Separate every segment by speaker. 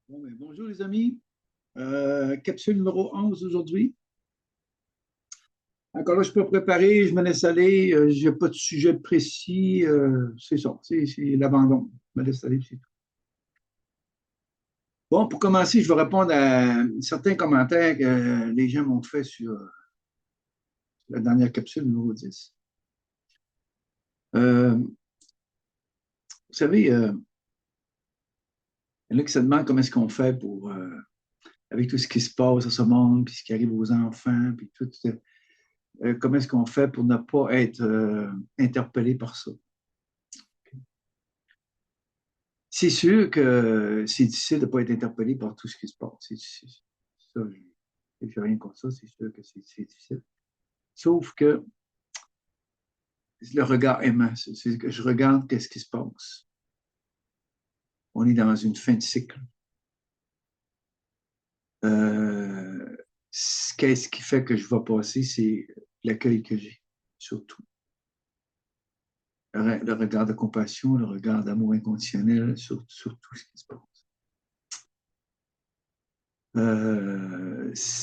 Speaker 1: Bon, ben, bonjour les amis. Capsule numéro 11 aujourd'hui. Encore là, je peux préparer, je me laisse aller. Je n'ai pas de sujet précis. C'est ça, c'est l'abandon. Je me laisse aller, c'est tout. Bon, pour commencer, je vais répondre à certains commentaires que les gens m'ont fait sur la dernière capsule numéro 10. Vous savez, il y en a qui se demandent comment est-ce qu'on fait pour, avec tout ce qui se passe à ce monde, puis ce qui arrive aux enfants, puis tout, comment est-ce qu'on fait pour ne pas être interpellé par ça. C'est sûr que c'est difficile de ne pas être interpellé par tout ce qui se passe. C'est difficile. Ça, je n'ai rien contre ça, c'est sûr que c'est difficile. Sauf que le regard aimant, c'est que je regarde qu'est-ce qui se passe. On est dans une fin de cycle. Qu'est-ce qui fait que je vais passer, c'est l'accueil que j'ai, surtout. Le regard de compassion, le regard d'amour inconditionnel sur tout ce qui se passe.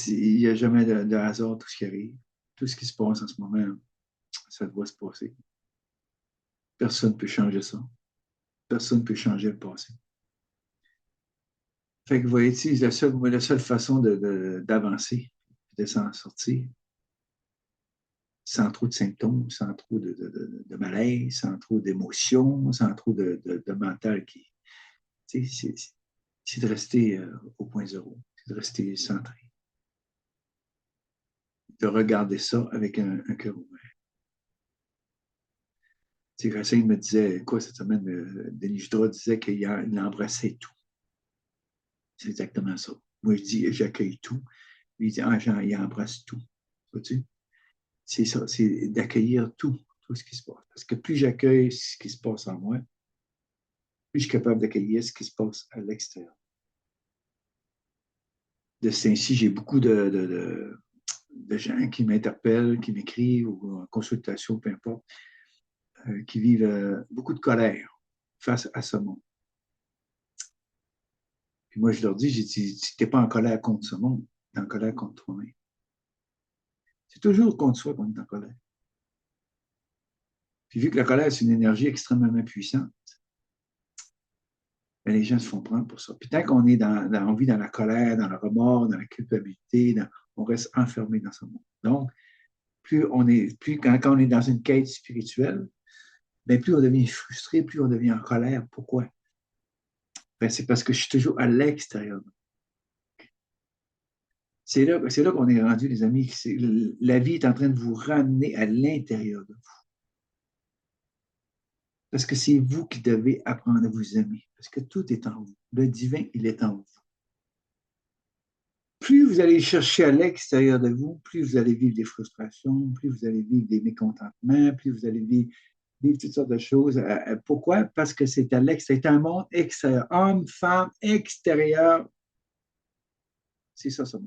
Speaker 1: Il n'y a jamais de hasard tout ce qui arrive. Tout ce qui se passe en ce moment, ça doit se passer. Personne ne peut changer ça. Personne ne peut changer le passé. Fait que vous voyez, la seule façon d'avancer, de s'en sortir, sans trop de symptômes, sans trop de malaise, sans trop d'émotions, sans trop de mental qui. C'est de rester au point zéro, c'est de rester centré, de regarder ça avec un cœur ouvert. Racine me disait, quoi, cette semaine, Denis Judra disait qu'il embrassait tout. C'est exactement ça. Moi, je dis, j'accueille tout. Lui, il dit, il embrasse tout. Vois-tu? C'est ça, c'est d'accueillir tout ce qui se passe. Parce que plus j'accueille ce qui se passe en moi, plus je suis capable d'accueillir ce qui se passe à l'extérieur. De ce ainsi, j'ai beaucoup de gens qui m'interpellent, qui m'écrivent ou en consultation, peu importe, qui vivent beaucoup de colère face à ce monde. Puis moi, je leur dis, j'ai dit, si tu n'es pas en colère contre ce monde, tu es en colère contre toi-même. C'est toujours contre soi qu'on est en colère. Puis vu que la colère, c'est une énergie extrêmement puissante, ben, les gens se font prendre pour ça. Puis tant qu'on est on vit dans la colère, dans le remords, dans la culpabilité, on reste enfermé dans ce monde. Donc, quand on est dans une quête spirituelle, ben, plus on devient frustré, plus on devient en colère. Pourquoi? Ben, c'est parce que je suis toujours à l'extérieur. C'est là qu'on est rendu, les amis. La vie est en train de vous ramener à l'intérieur de vous. Parce que c'est vous qui devez apprendre à vous aimer. Parce que tout est en vous. Le divin, il est en vous. Plus vous allez chercher à l'extérieur de vous, plus vous allez vivre des frustrations, plus vous allez vivre des mécontentements, plus vous allez vivre toutes sortes de choses. Pourquoi? Parce que c'est à l'extérieur. C'est un monde extérieur. Homme, femme, extérieur. C'est ça, ça.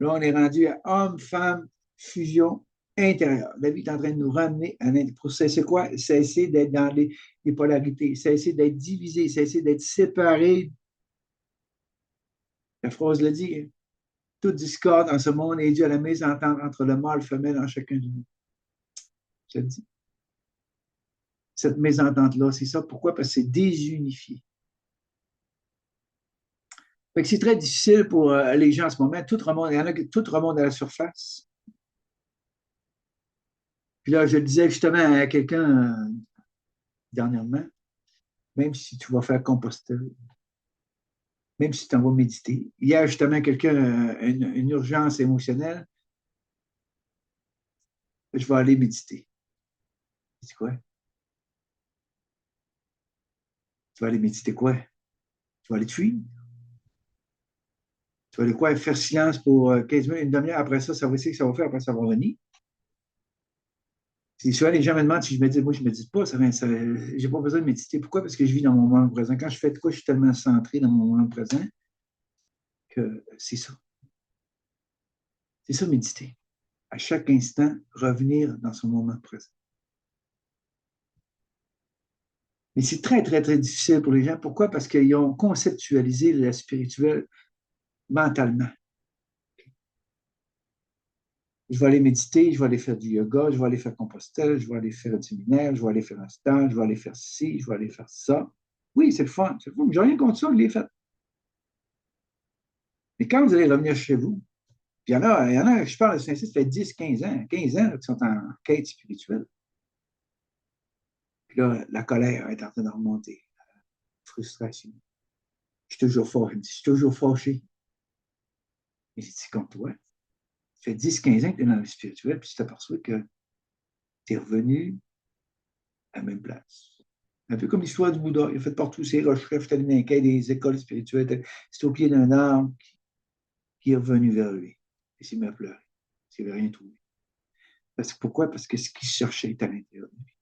Speaker 1: Là, on est rendu à homme, femme, fusion, intérieur. La vie est en train de nous ramener à l'intérieur. C'est quoi? Cesser d'être dans les polarités, cesser d'être divisé, cesser d'être séparé. La phrase le dit, hein? Toute discorde dans ce monde est due à la mésentente entre le mâle et le femelle en chacun de nous. Je le dis. Cette mésentente-là, c'est ça. Pourquoi? Parce que c'est désunifié. Fait que c'est très difficile pour les gens en ce moment. Tout remonte, il y en a qui tout remonte à la surface. Puis là, je le disais justement à quelqu'un dernièrement, même si tu vas faire Compostelle, même si tu en vas méditer. Il y a justement quelqu'un, une urgence émotionnelle, je vais aller méditer. C'est quoi? Tu vas aller méditer quoi? Tu vas aller te fuir? Tu vas aller quoi? Faire silence pour 15 minutes, une demi-heure. Après ça, ça va essayer que ça va faire, après ça va revenir. C'est souvent les gens me demandent si je médite. Moi, je ne médite pas. J'ai pas besoin de méditer. Pourquoi? Parce que je vis dans mon moment présent. Quand je fais de quoi, je suis tellement centré dans mon moment présent que c'est ça. C'est ça, méditer. À chaque instant, revenir dans son moment présent. Mais c'est très, très, très difficile pour les gens. Pourquoi? Parce qu'ils ont conceptualisé le spirituel mentalement. Je vais aller méditer, je vais aller faire du yoga, je vais aller faire Compostelle, je vais aller faire un séminaire, je vais aller faire un stage, je vais aller faire ci, je vais aller faire ça. Oui, c'est le fun, c'est le fun. J'ai rien contre ça, je l'ai fait. Mais quand vous allez revenir chez vous, puis il y en a, je parle de ça fait 10, 15 ans là, qui sont en quête spirituelle. Puis là, la colère est en train de remonter, la frustration. Je suis toujours fort, je suis toujours fâché. Mais c'est comme toi. Ça fait 10, 15 ans que tu es dans le spirituel, puis tu t'aperçois que tu es revenu à la même place. Un peu comme l'histoire du Bouddha. Il a fait partout ses recherches, il allé dans des écoles spirituelles. C'est au pied d'un arbre qui est revenu vers lui. Il s'est mis à pleurer. Il n'avait rien trouvé. Pourquoi? Parce que ce qu'il cherchait est à l'intérieur de lui.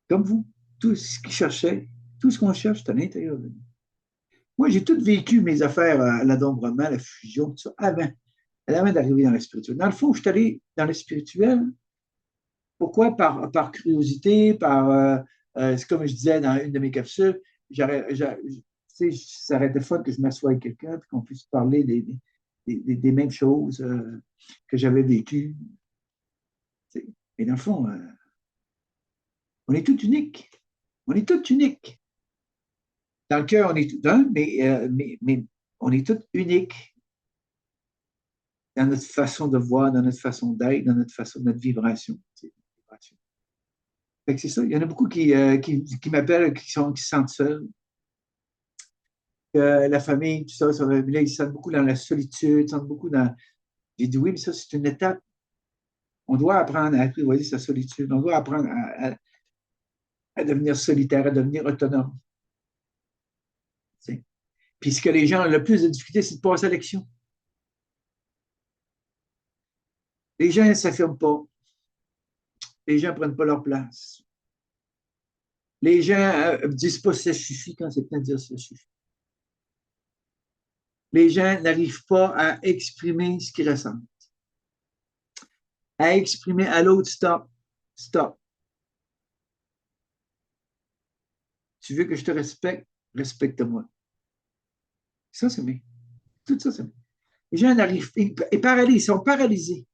Speaker 1: Comme vous, tout ce qu'il cherchait, tout ce qu'on cherche est à l'intérieur de nous. Moi, j'ai tout vécu mes affaires à l'adombrement, la fusion, tout ça, avant d'arriver dans le spirituel. Dans le fond, je suis allé dans le spirituel. Pourquoi? Par curiosité, c'est comme je disais dans une de mes capsules, ça aurait été fun que je m'assoie avec quelqu'un et qu'on puisse parler des mêmes choses que j'avais vécues. Mais dans le fond, on est tous uniques. On est tous uniques. Dans le cœur, on est tous un, mais on est tous uniques dans notre façon de voir, dans notre façon d'être, dans notre vibration. Fait que c'est ça. Il y en a beaucoup qui m'appellent, qui se sentent seuls. La famille, tout ça, là, ils se sentent beaucoup dans la solitude, ils se sentent beaucoup dans. J'ai dit oui, mais ça, c'est une étape. On doit apprendre à apprivoiser sa solitude. On doit apprendre à devenir solitaire, à devenir autonome. T'sais. Puis ce que les gens ont le plus de difficulté, c'est de passer à l'action. Les gens ne s'affirment pas. Les gens ne prennent pas leur place. Les gens ne disent pas ça suffit quand c'est temps de dire ça suffit. Les gens n'arrivent pas à exprimer ce qu'ils ressentent. À exprimer à l'autre, stop, stop. Tu veux que je te respecte? Respecte-moi. Ça, c'est bien. Tout ça, c'est bien. Les gens n'arrivent pas. Ils sont paralysés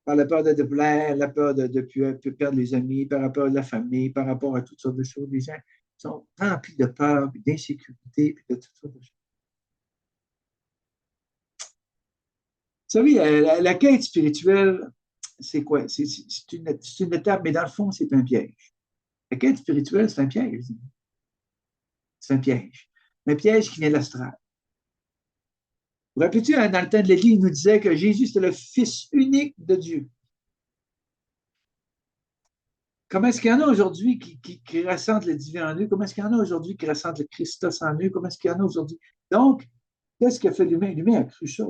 Speaker 1: par la peur de plaire, la peur de perdre les amis, par rapport à la famille, par rapport à toutes sortes de choses. Les gens sont remplis de peur, d'insécurité, puis de toutes sortes de choses. Vous savez, la quête spirituelle, c'est quoi? C'est une étape, mais dans le fond, c'est un piège. La quête spirituelle, c'est un piège. C'est un piège. Un piège qui vient de l'astral. Vous rappelez-vous, dans le temps de l'Église, il nous disait que Jésus, c'était le Fils unique de Dieu. Comment est-ce qu'il y en a aujourd'hui qui ressentent le divin en eux? Comment est-ce qu'il y en a aujourd'hui qui ressentent le Christos en eux? Comment est-ce qu'il y en a aujourd'hui? Donc, qu'est-ce qu'a fait l'humain? L'humain a cru ça.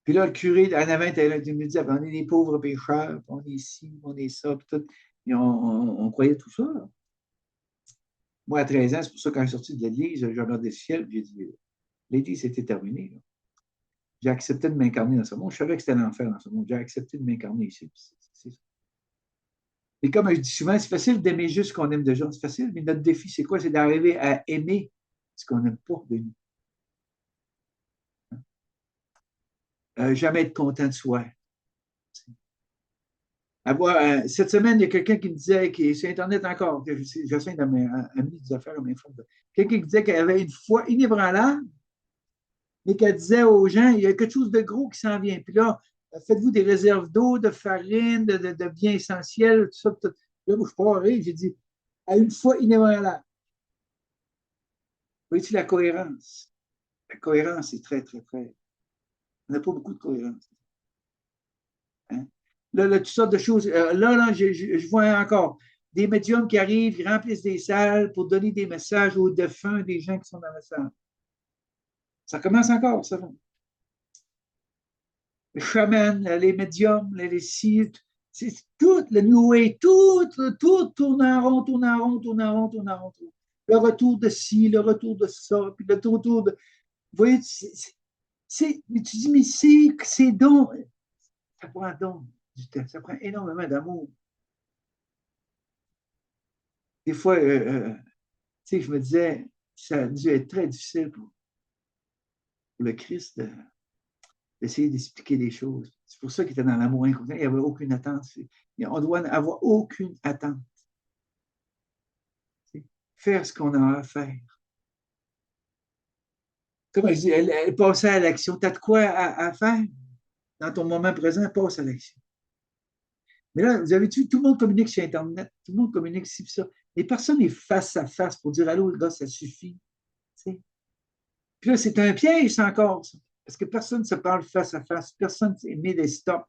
Speaker 1: Puis là, le curé, en avant, il nous disait, on est des pauvres pécheurs, on est ici, on est ça, puis tout. Et on croyait tout ça. Là. Moi, à 13 ans, c'est pour ça que quand je suis sorti de l'église, j'ai regardé le ciel, j'ai dit, l'église, c'était terminé. Là. J'ai accepté de m'incarner dans ce monde. Je savais que c'était l'enfer dans ce monde. J'ai accepté de m'incarner ici. C'est ça. Et comme je dis souvent, c'est facile d'aimer juste ce qu'on aime déjà. C'est facile, mais notre défi, c'est quoi? C'est d'arriver à aimer ce qu'on n'aime pas de nous. Jamais être content de soi. Cette semaine, il y a quelqu'un qui me disait, qui est sur Internet encore, que j'essaie d'amener des affaires à mes fonds. Quelqu'un qui disait qu'elle avait une foi inébranlable, mais qu'elle disait aux gens, il y a quelque chose de gros qui s'en vient. Puis là, faites-vous des réserves d'eau, de farine, de biens essentiels, tout ça. Tout. Là, moi, je parlais, j'ai dit, à une foi inébranlable. Voyez-tu la cohérence? La cohérence est très, très, très. On n'a pas beaucoup de cohérence. Hein? Là, toutes sortes de choses. Là, je vois encore des médiums qui arrivent, qui remplissent des salles pour donner des messages aux défunts des gens qui sont dans la salle. Ça commence encore, ça va. Les chamans, les médiums, les sites, c'est tout, le New Way, tout tourne en rond, tourne en rond, tourne en rond, tourne en rond. Le retour de ci, le retour de ça, puis le retour de. Vous voyez, mais tu dis, mais c'est donc. Ça prend donc du temps, ça prend énormément d'amour. Des fois, tu sais, je me disais, ça a dû être très difficile pour le Christ d'essayer d'expliquer des choses. C'est pour ça qu'il était dans l'amour inconditionnel. Il n'y avait aucune attente. On doit avoir aucune attente. Faire ce qu'on a à faire. Comme je dis, passer à l'action. Tu as de quoi à faire dans ton moment présent, passe à l'action. Mais là, vous avez vu, tout le monde communique sur Internet, tout le monde communique ci, ça. Et personne n'est face à face pour dire allô, là, ça suffit. T'sais. Puis là, c'est un piège, c'est encore ça. Parce que personne ne se parle face à face, personne ne met des stops.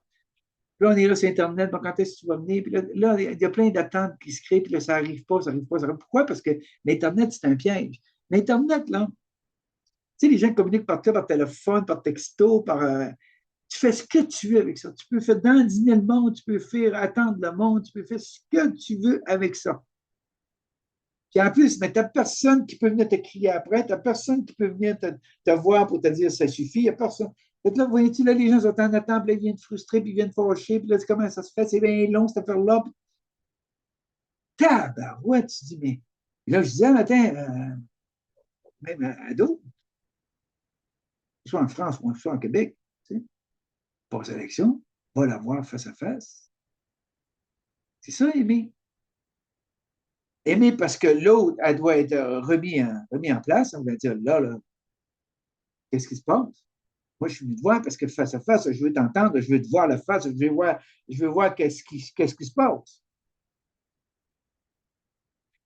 Speaker 1: Puis là, on est là sur Internet, bon, quand est-ce que tu vas venir? Puis là, il y a plein d'attentes qui se créent, puis là, ça n'arrive pas, ça n'arrive pas, ça n'arrive pas. Pourquoi? Parce que l'Internet, c'est un piège. L'Internet, là, tu sais, les gens communiquent par téléphone, par texto, tu fais ce que tu veux avec ça. Tu peux faire dandiner le monde, tu peux faire attendre le monde, tu peux faire ce que tu veux avec ça. Puis en plus, mais tu n'as personne qui peut venir te crier après, tu n'as personne qui peut venir te voir pour te dire ça suffit, il n'y a personne. Donc là, voyez-tu, là, les gens sont en attente, puis là, ils viennent frustrer, puis ils viennent fâcher, puis là, comment ça se fait, c'est bien long cette affaire-là. Tabarouette, tu dis, mais. Et là, je disais un matin, même à d'autres, soit en France ou soit en Québec, tu sais, passe à l'élection, va la voir face à face. C'est ça, aimer. Aimer parce que l'autre, elle doit être remis en place. On va dire, là, qu'est-ce qui se passe? Moi, je suis venu te voir parce que face à face, je veux t'entendre, je veux te voir la face, je veux voir qu'est-ce qui se passe.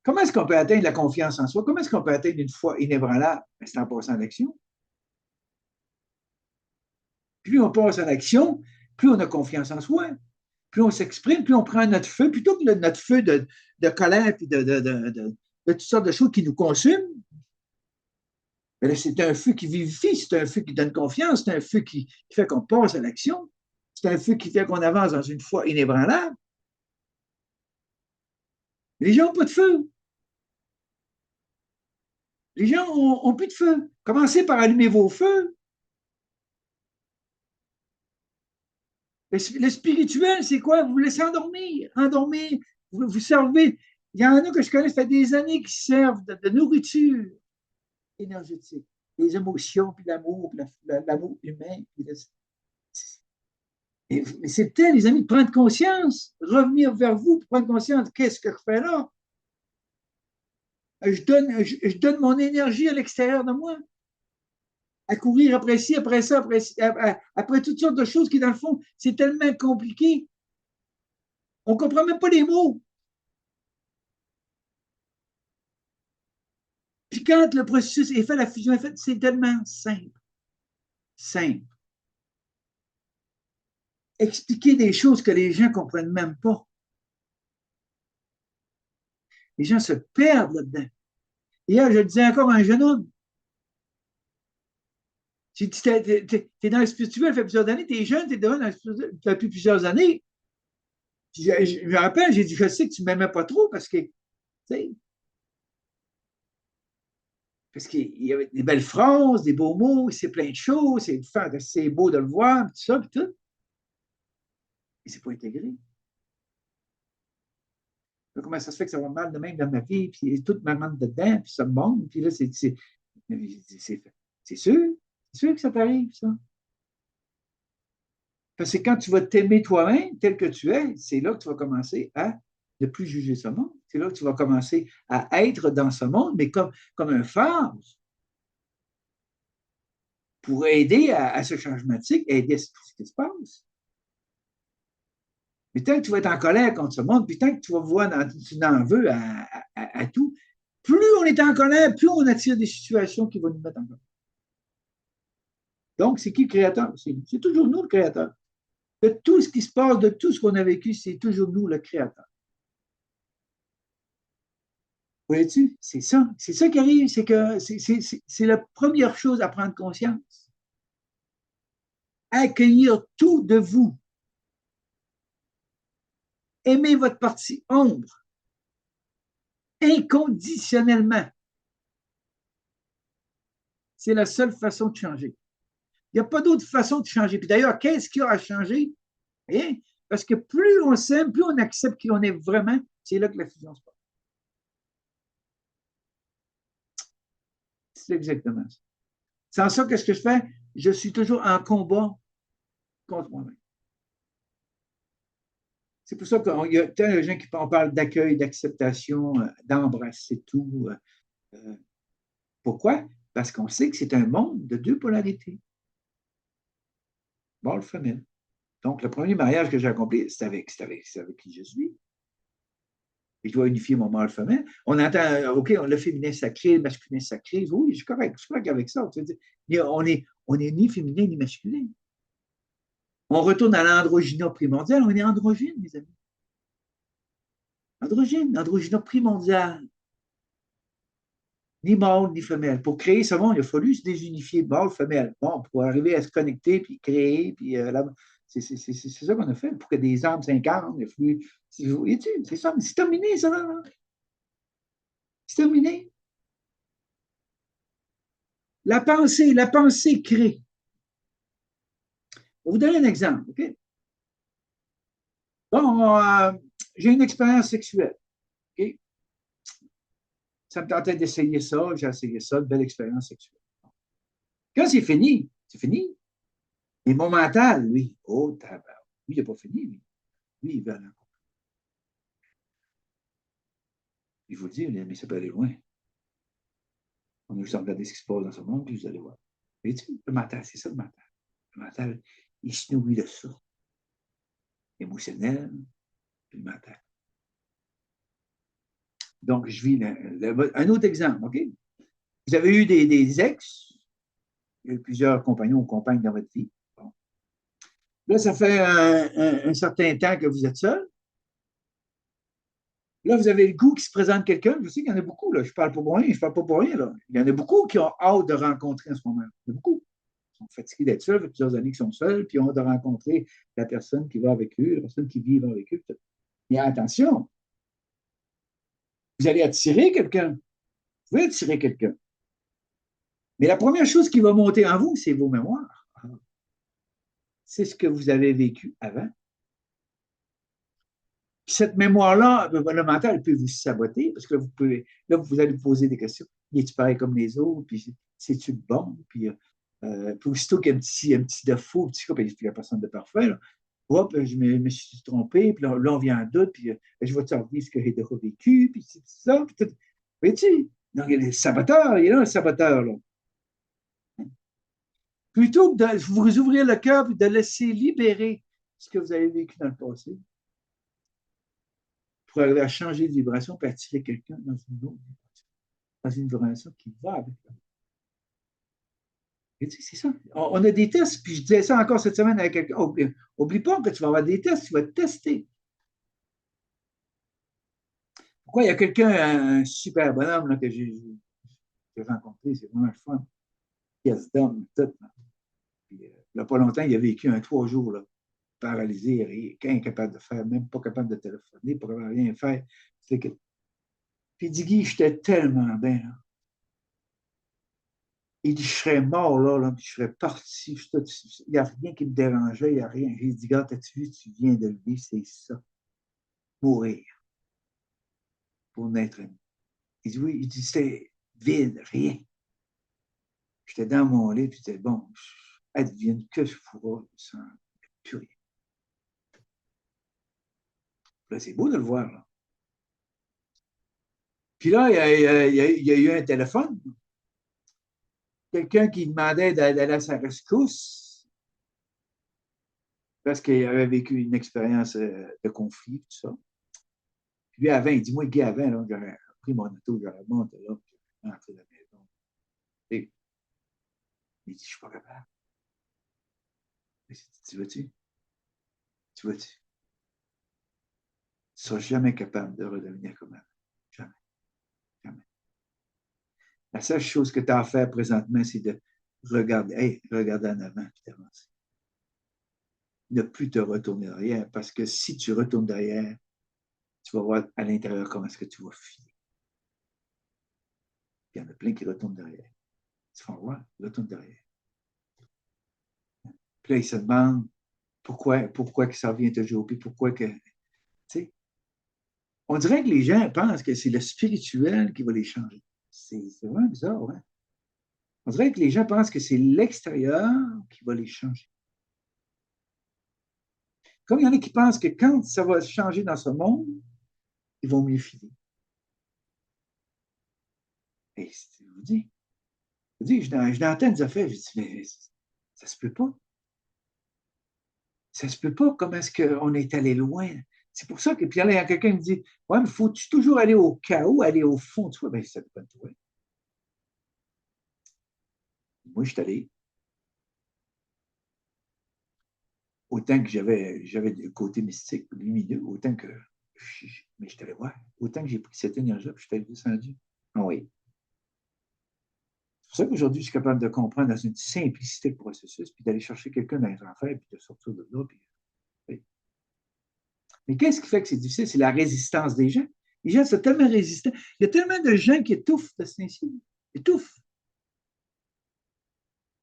Speaker 1: Comment est-ce qu'on peut atteindre la confiance en soi? Comment est-ce qu'on peut atteindre une foi inébranlable? C'est en passant à l'action. Plus on passe à l'action, plus on a confiance en soi. Plus on s'exprime, plus on prend notre feu, plutôt que notre feu de colère et de toutes sortes de choses qui nous consument. Mais c'est un feu qui vivifie, c'est un feu qui donne confiance, c'est un feu qui fait qu'on passe à l'action, c'est un feu qui fait qu'on avance dans une foi inébranlable. Les gens n'ont pas de feu. Les gens n'ont plus de feu. Commencez par allumer vos feux. Le spirituel, c'est quoi? Vous vous laissez endormir. Vous servez. Il y en a que je connais, ça fait des années qui servent de nourriture énergétique. Les émotions, puis l'amour, l'amour humain. Mais c'est peut-être, les amis, de prendre conscience, revenir vers vous, pour prendre conscience, qu'est-ce que je fais là? Je donne mon énergie à l'extérieur de moi, à courir après ci, après ça, après toutes sortes de choses qui, dans le fond, c'est tellement compliqué. On ne comprend même pas les mots. Puis quand le processus est fait, la fusion est faite, c'est tellement simple. Simple. Expliquer des choses que les gens ne comprennent même pas. Les gens se perdent là-dedans. Hier, je le disais encore à un jeune homme. Tu es dans le spirituel, ça fait plusieurs années, tu es jeune, tu es dans le spirituel depuis plusieurs années. Je me rappelle, j'ai dit, je sais que tu ne m'aimais pas trop parce que, tu sais, parce qu'il y avait des belles phrases, des beaux mots, c'est plein de choses, c'est beau de le voir, tout ça, puis tout. Mais c'est pas intégré. Là, comment ça se fait que ça va mal de même dans ma vie, puis toute ma main dedans, puis ça me monte, puis là, c'est sûr. C'est sûr que ça t'arrive, ça. Parce que quand tu vas t'aimer toi-même tel que tu es, c'est là que tu vas commencer à ne plus juger ce monde. C'est là que tu vas commencer à être dans ce monde, mais comme un phare pour aider à ce changement de cycle, aider à tout ce qui se passe. Mais tant que tu vas être en colère contre ce monde, puis tant que tu vas voir, tu en veux à tout, plus on est en colère, plus on attire des situations qui vont nous mettre en colère. Donc, c'est qui le créateur? C'est toujours nous le créateur. De tout ce qui se passe, de tout ce qu'on a vécu, c'est toujours nous le créateur. Voyez-tu? C'est ça. C'est ça qui arrive, c'est que c'est la première chose à prendre conscience. Accueillir tout de vous. Aimer votre partie ombre. Inconditionnellement. C'est la seule façon de changer. Il n'y a pas d'autre façon de changer. Puis d'ailleurs, qu'est-ce qu'il y a à changer? Rien. Parce que plus on s'aime, plus on accepte qui on est vraiment, c'est là que la fusion se passe. C'est exactement ça. Sans ça, qu'est-ce que je fais? Je suis toujours en combat contre moi-même. C'est pour ça qu'il y a tant de gens qui parlent d'accueil, d'acceptation, d'embrasser tout. Pourquoi? Parce qu'on sait que c'est un monde de deux polarités, mâle, femelle. Donc, le premier mariage que j'ai accompli, c'est avec qui je suis. Et je dois unifier mon mâle femelle. On entend, OK, le féminin sacré, le masculin sacré. Oui, je suis correct avec ça. On est ni féminin ni masculin. On retourne à l'androgyna primordial, on est androgyne, mes amis. Androgyna primordial. Ni mâle ni femelle. Pour créer ce monde, il a fallu se désunifier mâle-femelle. Bon, pour arriver à se connecter, puis créer, puis c'est ça qu'on a fait. Pour que des âmes s'incarnent, il a fallu. C'est ça, mais c'est terminé, ça. Là. C'est terminé. La pensée crée. Je vais vous donner un exemple, OK? Bon, j'ai une expérience sexuelle, OK? Ça me tentait d'essayer ça, j'ai essayé ça, une belle expérience sexuelle. Quand c'est fini. Mais mon mental, lui, oh, tabac, lui, il n'a pas fini, lui. Lui, il va aller. Il vous le dit, mais ça peut aller loin. On a juste à regarder ce qui se passe dans ce monde, puis vous allez voir. Mais tu le mental, c'est ça le mental. Le mental, il se nourrit de ça. Émotionnel, puis le mental. Donc, je vis un autre exemple, OK? Vous avez eu des ex, il y a eu plusieurs compagnons ou compagnes dans votre vie. Bon. Là, ça fait un certain temps que vous êtes seul. Là, vous avez le goût qu'il se présente quelqu'un. Je sais qu'il y en a beaucoup, là. Je ne parle pas pour rien, je parle pas pour rien, là. Il y en a beaucoup qui ont hâte de rencontrer en ce moment. Il y en a beaucoup. Ils sont fatigués d'être seuls, ça fait plusieurs années qu'ils sont seuls, puis ont hâte de rencontrer la personne qui va avec eux, la personne qui vit avec eux. Mais attention, vous allez attirer quelqu'un. Vous pouvez attirer quelqu'un. Mais la première chose qui va monter en vous, c'est vos mémoires. C'est ce que vous avez vécu avant. Puis cette mémoire-là, le mental peut vous saboter parce que vous allez vous poser des questions. Es-tu pareil comme les autres? Puis c'est-tu bon? Puis aussitôt qu'il y a un petit défaut, un petit cas, il n'y a personne de parfait. Là. Hop, je me suis trompé, puis là, on vient en doute, puis je vais te revivre ce que j'ai déjà vécu, puis c'est ça, puis tout. Vois-tu? Donc, le saboteur, il est là, le saboteur. Là. Plutôt que de vous ouvrir le cœur et de laisser libérer ce que vous avez vécu dans le passé, pour arriver à changer de vibration et attirer quelqu'un dans une autre vibration, dans une vibration qui va avec toi. C'est ça. On a des tests, puis je disais ça encore cette semaine avec quelqu'un. Oublie pas que tu vas avoir des tests, tu vas te tester. Pourquoi il y a quelqu'un, un super bonhomme là, que j'ai rencontré, c'est vraiment le fun. Pièce d'homme, tout. Puis, il n'y a pas longtemps, il a vécu 3 jours, là, paralysé, incapable de faire, même pas capable de téléphoner, pas capable de rien faire. Puis il dit, Guy, j'étais tellement bien. Là. Il dit, je serais mort là, puis je serais parti. Il n'y a rien qui me dérangeait, il n'y a rien. J'ai dit, gars, t'as-tu vu, tu viens de le vivre, c'est ça. Mourir pour naître. Il dit, oui, il dit, c'était vide, rien. J'étais dans mon lit, puis c'était bon, advienne que je pourrais sans plus rien. Là, c'est beau de le voir. Là. Puis là, il y a eu un téléphone. Quelqu'un qui demandait d'aller à sa rescousse parce qu'il avait vécu une expérience de conflit, tout ça. Puis lui, avant, il dit, moi, Guy, avant, là, j'aurais pris mon auto, j'aurais monté là, puis j'aurais rentré dans la maison. Et il dit, je ne suis pas capable. Tu vois-tu? Tu vois-tu? Tu ne seras jamais capable de redevenir comme avant. Jamais. Jamais. La seule chose que tu as à faire présentement, c'est de regarder en avant et d'avancer. Ne plus te retourner derrière, parce que si tu retournes derrière, tu vas voir à l'intérieur comment est-ce que tu vas filer. Il y en a plein qui retournent derrière. Tu vas voir, ils retournent derrière. Puis là, ils se demandent pourquoi que ça revient toujours, puis pourquoi que. Tu sais, on dirait que les gens pensent que c'est le spirituel qui va les changer. C'est vraiment bizarre, hein? On dirait que les gens pensent que c'est l'extérieur qui va les changer. Comme il y en a qui pensent que quand ça va changer dans ce monde, ils vont mieux filer. Et je vous dis, je n'entends des affaires, je dis, mais ça se peut pas. Ça se peut pas. Comment est-ce qu'on est allé loin? C'est pour ça que, puis là, il y a quelqu'un qui me dit, ouais, mais faut-tu toujours aller au chaos, aller au fond de soi? Ben, ça dépend de toi. Moi, je suis allé, autant que j'avais le côté mystique, lumineux, autant que, mais je suis allé voir, autant que j'ai pris cette énergie-là, puis je suis allé descendu. Ah oui. C'est pour ça qu'aujourd'hui, je suis capable de comprendre dans une simplicité le processus, puis d'aller chercher quelqu'un dans les enfers, puis de sortir de là. Puis, mais qu'est-ce qui fait que c'est difficile? C'est la résistance des gens. Les gens sont tellement résistants. Il y a tellement de gens qui étouffent de ce ainsi. Étouffent.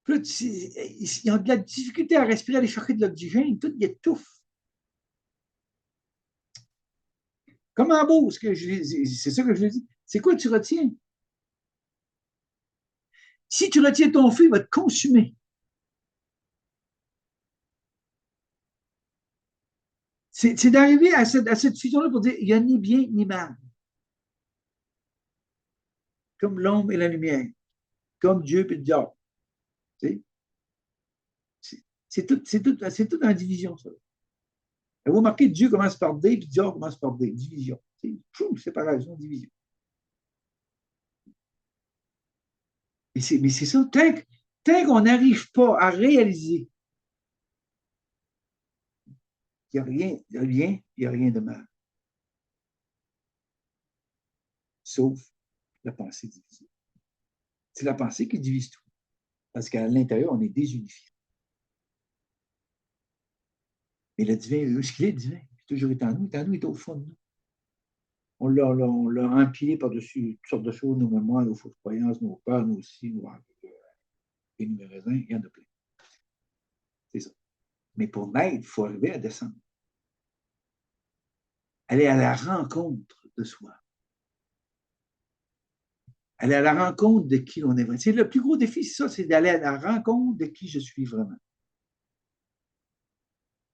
Speaker 1: Là, ils ont de la difficulté à respirer, à aller chercher de l'oxygène. Tout, ils étouffent. Comment beau, c'est ça que je dis. C'est quoi tu retiens? Si tu retiens ton feu, il va te consumer. C'est d'arriver à cette fusion-là pour dire il n'y a ni bien ni mal. Comme l'ombre et la lumière. Comme Dieu et le diable. C'est tout en division, ça. Et vous remarquez, Dieu commence par D, puis Dieu commence par D. Division. Séparation, division. Mais c'est ça, tant qu'on n'arrive pas à réaliser qu'il n'y a rien de mal. Sauf la pensée divisée. C'est la pensée qui divise tout. Parce qu'à l'intérieur, on est désunifié. Mais le divin, où est-ce qu'il est divin? Il a toujours été en nous, il est au fond de nous. On l'a empilé par-dessus toutes sortes de choses, nos mémoires, nos fausses croyances, nos peurs, nos si, nos raisins, il y en a plein. C'est ça. Mais pour naître, il faut arriver à descendre. Aller à la rencontre de soi. Aller à la rencontre de qui on est vraiment. C'est le plus gros défi, c'est ça, c'est d'aller à la rencontre de qui je suis vraiment.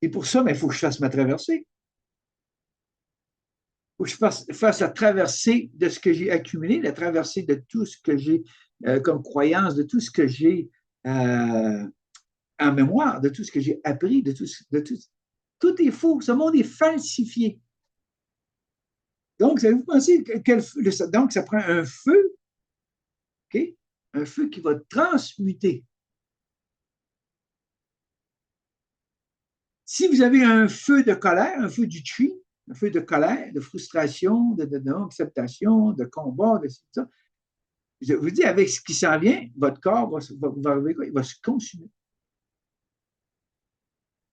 Speaker 1: Et pour ça, il faut que je fasse ma traversée. Il faut que je fasse la traversée de ce que j'ai accumulé, la traversée de tout ce que j'ai comme croyance, de tout ce que j'ai en mémoire, de tout ce que j'ai appris, de tout. Tout est faux. Ce monde est falsifié. Donc, vous pensez donc, ça prend un feu, okay? Un feu qui va transmuter. Si vous avez un feu de colère, un feu du chi, un feu de colère, de frustration, de non-acceptation, de combat, de ça, je vous dis, avec ce qui s'en vient, votre corps va arriver quoi? Il va se consumer.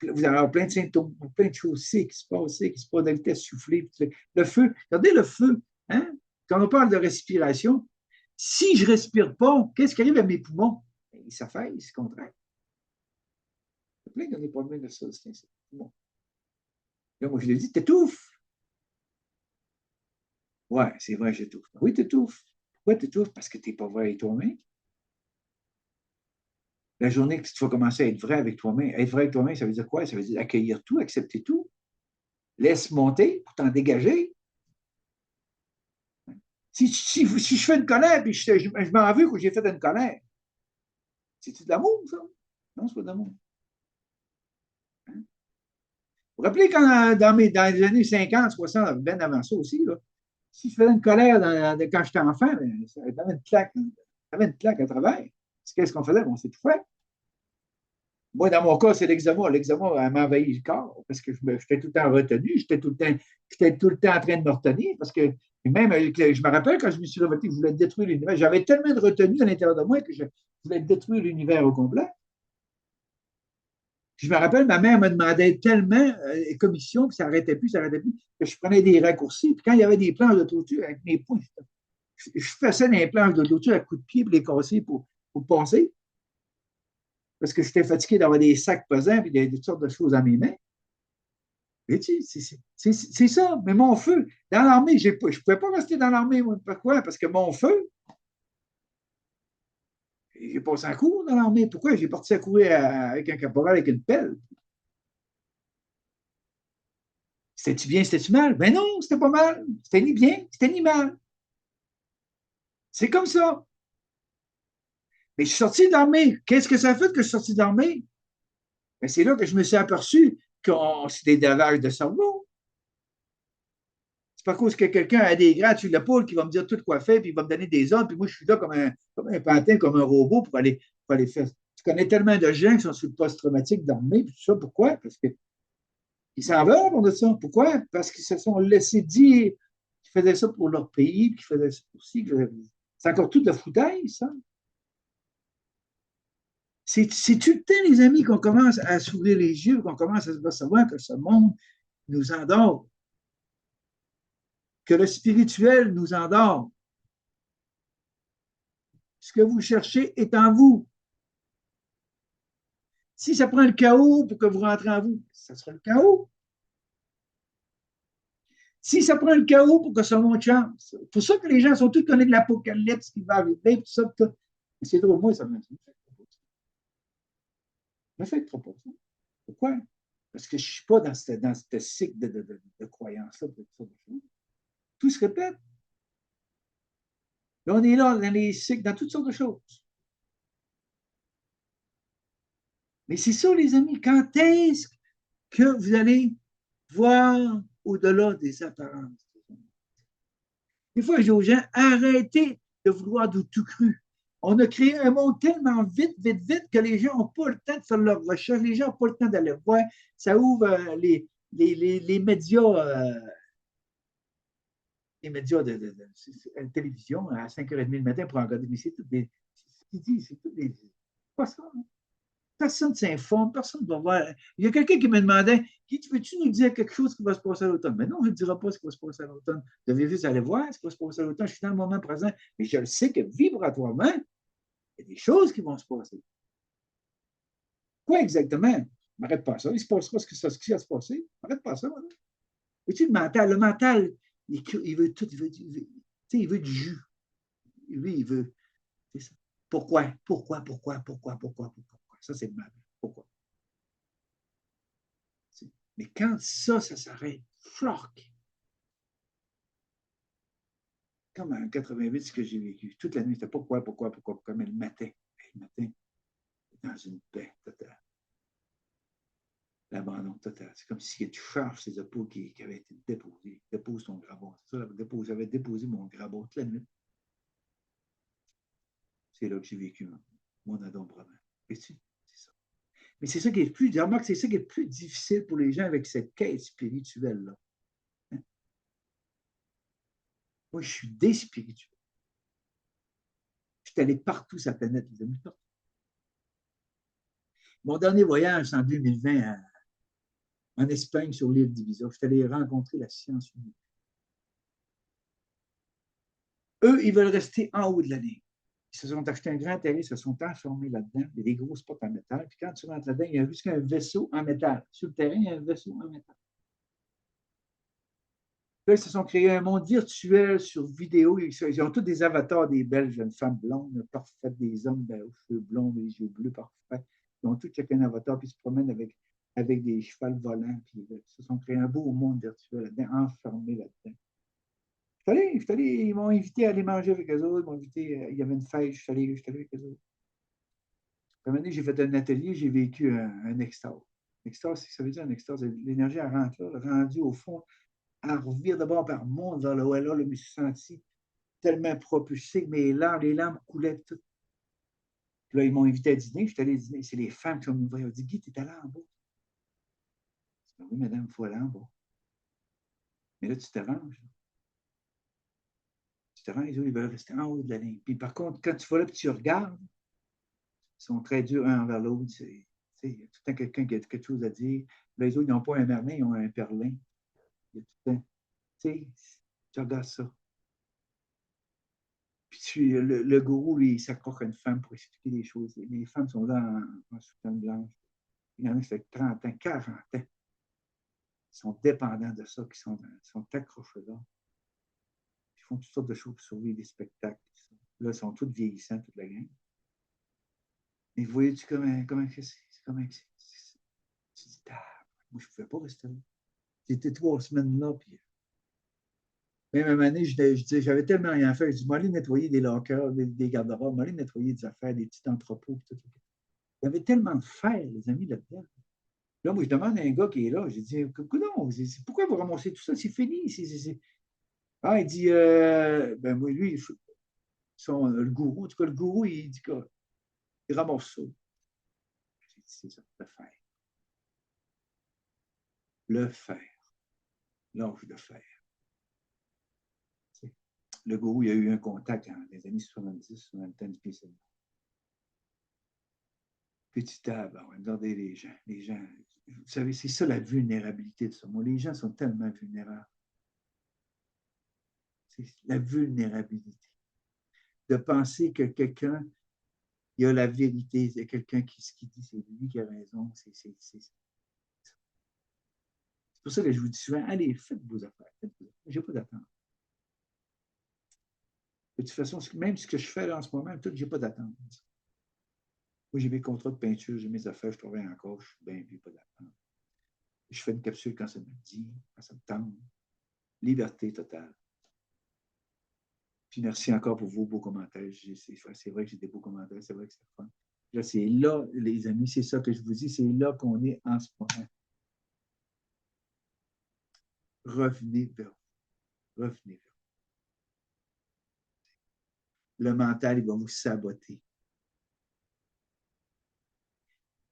Speaker 1: Vous allez avoir plein de symptômes, plein de choses qui se passent, la vitesse soufflée. Le feu, regardez le feu. Hein? Quand on parle de respiration, si je ne respire pas, qu'est-ce qui arrive à mes poumons? Ils s'affaissent, ils se contractent. Il y a plein qui ont des problèmes de ça. Bon. Là, moi, je lui ai dit, t'étouffes. Ouais, c'est vrai, j'étouffe. Oui, t'étouffes. Pourquoi t'étouffes? Parce que tu n'es pas vrai avec toi-même. La journée que tu vas commencer à être vrai avec toi-même, être vrai avec toi-même, ça veut dire quoi? Ça veut dire accueillir tout, accepter tout. Laisse monter pour t'en dégager. Si je fais une colère, puis je m'en veux que j'ai fait une colère, c'est-tu de l'amour, ça? Non, c'est pas de l'amour. Hein? Vous vous rappelez quand dans les années 50, 60, bien avant ça aussi, là, si je faisais une colère quand j'étais enfant, ben, ça avait une claque à travers. Qu'est-ce qu'on faisait? On s'étouffait. Moi, dans mon cas, c'est l'eczéma. L'eczéma, elle m'a envahi le corps parce que j'étais tout le temps retenu, j'étais tout le temps en train de me retenir parce que même, je me rappelle quand je me suis révolté, je voulais détruire l'univers. J'avais tellement de retenue à l'intérieur de moi que je voulais détruire l'univers au complet. Puis je me rappelle, ma mère me demandait tellement commissions, puis ça n'arrêtait plus, que je prenais des raccourcis. Puis quand il y avait des planches de clôture avec mes poings, je faisais des planches de clôture à coups de pied pour les casser pour passer. Parce que j'étais fatigué d'avoir des sacs pesants et toutes sortes de choses à mes mains. C'est ça. Mais mon feu, dans l'armée, je ne pouvais pas rester dans l'armée. Pourquoi? Parce que mon feu, J'ai passé un cours dans l'armée. Pourquoi? J'ai parti à courir avec un caporal avec une pelle. C'était-tu bien, c'était-tu mal? Ben non, c'était pas mal. C'était ni bien, c'était ni mal. C'est comme ça. Mais je suis sorti de l'armée. Qu'est-ce que ça a fait que je suis sorti de l'armée? Ben, c'est là que je me suis aperçu que c'était des lavages de cerveau. C'est pas cause que quelqu'un a des grattes sur l'épaule qui va me dire tout quoi faire, puis il va me donner des ordres, puis moi je suis là comme un pantin, comme un robot pour aller faire. Je connais tellement de gens qui sont sur le post-traumatique d'armée, puis tout ça. Pourquoi? Parce qu'ils s'en veulent pour de ça. Pourquoi? Parce qu'ils se sont laissés dire qu'ils faisaient ça pour leur pays, qu'ils faisaient ça pour ci. C'est encore tout de la foutaille, ça. C'est tout le temps, les amis, qu'on commence à s'ouvrir les yeux, qu'on commence à se savoir que ce monde nous endort, que le spirituel nous endort. Ce que vous cherchez est en vous. Si ça prend le chaos pour que vous rentrez en vous, ça sera le chaos. Si ça prend le chaos pour que ça monte chance, c'est pour ça que les gens sont tous connus de l'apocalypse qui va arriver, tout ça, tout. C'est drôle, moi, ça me fait trop pour ça. Pourquoi? Parce que je ne suis pas dans ce cycle de croyance-là. Tout se répète. Là, on est là dans les cycles, dans toutes sortes de choses. Mais c'est ça, les amis, quand est-ce que vous allez voir au-delà des apparences? Des fois, je dis aux gens, arrêtez de vouloir du tout cru. On a créé un monde tellement vite, vite, vite que les gens n'ont pas le temps de faire leurs recherches, les gens n'ont pas le temps d'aller voir. Ça ouvre les médias, la télévision à 5h30 le matin pour en regarder. Mais c'est tout des. C'est tout des. Pas ça. Hein? Personne ne s'informe, personne ne va voir. Il y a quelqu'un qui me demandait, veux-tu nous dire quelque chose qui va se passer à l'automne? Mais non, je ne dirai pas ce qui va se passer à l'automne. Vous devez juste aller voir ce qui va se passer à l'automne. Je suis dans le moment présent, mais je le sais que vibratoirement, il y a des choses qui vont se passer. Quoi exactement? M'arrête pas ça. Il ne se passera ce qui va se passer. M'arrête pas ça. Et-tu le mental, il veut tout, il veut du jus. Lui, il veut. Ça. Pourquoi? Ça, c'est le mal. Pourquoi? Mais quand ça s'arrête, floc, comme en 88, ce que j'ai vécu, toute la nuit, c'était pourquoi, mais le matin, dans une paix totale, l'abandon total. C'est comme si tu charges ces épaules qui avaient été déposées. Dépose ton grabat. C'est ça, j'avais déposé mon grabat toute la nuit. C'est là que j'ai vécu mon adombrement. C'est ça. Mais c'est ça qui est le plus, remarque, c'est ça qui est le plus difficile pour les gens avec cette quête spirituelle-là. Hein? Moi, je suis déspirituel. Je suis allé partout sur la planète, les amis, partout. Mon dernier voyage, c'est en 2020 en Espagne, sur l'île d'Ibiza. Je suis allé rencontrer la science humaine. Eux, ils veulent rester en haut de la ligne. Ils se sont achetés un grand terrain, ils se sont enfermés là-dedans. Il y a des grosses portes en métal. Puis quand tu rentres là-dedans, il y a juste un vaisseau en métal. Sur le terrain, il y a un vaisseau en métal. Là, ils se sont créés un monde virtuel sur vidéo. Ils ont tous des avatars des belles jeunes femmes blondes, parfaites, des hommes aux cheveux blonds, les yeux bleus, parfaits. Ils ont tous chacun un avatar, puis ils se promènent avec des chevals volants, puis ils se sont créés un beau monde virtuel là-dedans, enfermés là-dedans. Ils m'ont invité à aller manger avec eux autres, ils m'ont invité, il y avait une fête, je suis allé avec eux autres. À un moment donné, j'ai fait un atelier, j'ai vécu un extase. Extase, ça veut dire un extase, l'énergie, elle rentre là, rendue au fond, elle revient d'abord par monde vers le haut. Là, je me suis senti tellement propulsé, les larmes coulaient tout. Puis là, ils m'ont invité à dîner, je suis allé dîner. C'est les femmes qui m'ont dit, ils ont dit, Guy, t'es allé en bas. Je dis, oui, madame, il faut aller en bas. Mais là, tu te ranges. Tu te ranges, les autres, ils veulent rester en haut de la ligne. Puis par contre, quand tu vas là et tu regardes, ils sont très durs un envers l'autre. Il y a tout le temps quelqu'un qui a quelque chose à dire. Là, les autres, ils n'ont pas un merlin, ils ont un perlin. Il y a tout le temps. Tu regardes ça. Puis le gourou, lui, il s'accroche à une femme pour expliquer les choses. Les femmes sont là en soutane blanche. Il y en a qui fait 30 ans, 40 ans. Ils sont dépendants de ça, sont accrochés là. Ils font toutes sortes de choses pour survivre des spectacles. Là, ils sont tous vieillissants, toute la gang. Et vous voyez-tu comment que c'est? Comment que c'est? Tu dis, ah, moi, je ne pouvais pas rester là. J'étais 3 semaines là, puis même à un moment donné, j'avais tellement rien fait. Je dis, moi, aller nettoyer des lockers, des garde-robes, moi, aller nettoyer des affaires, des petits entrepôts, tout. Il y avait tellement de fer, les amis, là-dedans. Là, moi, je demande à un gars qui est là, j'ai dit, non, pourquoi vous ramassez tout ça? C'est fini. Ah, il dit, ben moi, lui, le gourou, en tout cas, le gourou, il dit qu'il ramasse ça. J'ai dit, c'est ça, le fer. Le fer. L'âge de fer. Le gourou, il a eu un contact dans les années 70, 70, puis c'est petit table, regardez les gens, vous savez, c'est ça la vulnérabilité de ce monde. Les gens sont tellement vulnérables. C'est la vulnérabilité. De penser que quelqu'un, il a la vérité, c'est quelqu'un qui dit, c'est lui qui a raison. C'est pour ça que je vous dis souvent, allez, faites vos affaires. Je n'ai pas d'attente. De toute façon, même ce que je fais là en ce moment, tout, je n'ai pas d'attente. Moi, j'ai mes contrats de peinture, j'ai mes affaires, je travaille encore, je suis bien, puis pas d'attente. Je fais une capsule quand ça me dit, quand ça me tente. Liberté totale. Puis merci encore pour vos beaux commentaires. C'est vrai que j'ai des beaux commentaires, c'est vrai que c'est fun. Là, c'est là, les amis, c'est ça que je vous dis, c'est là qu'on est en ce moment. Revenez vers vous. Revenez vers vous. Le mental, il va vous saboter.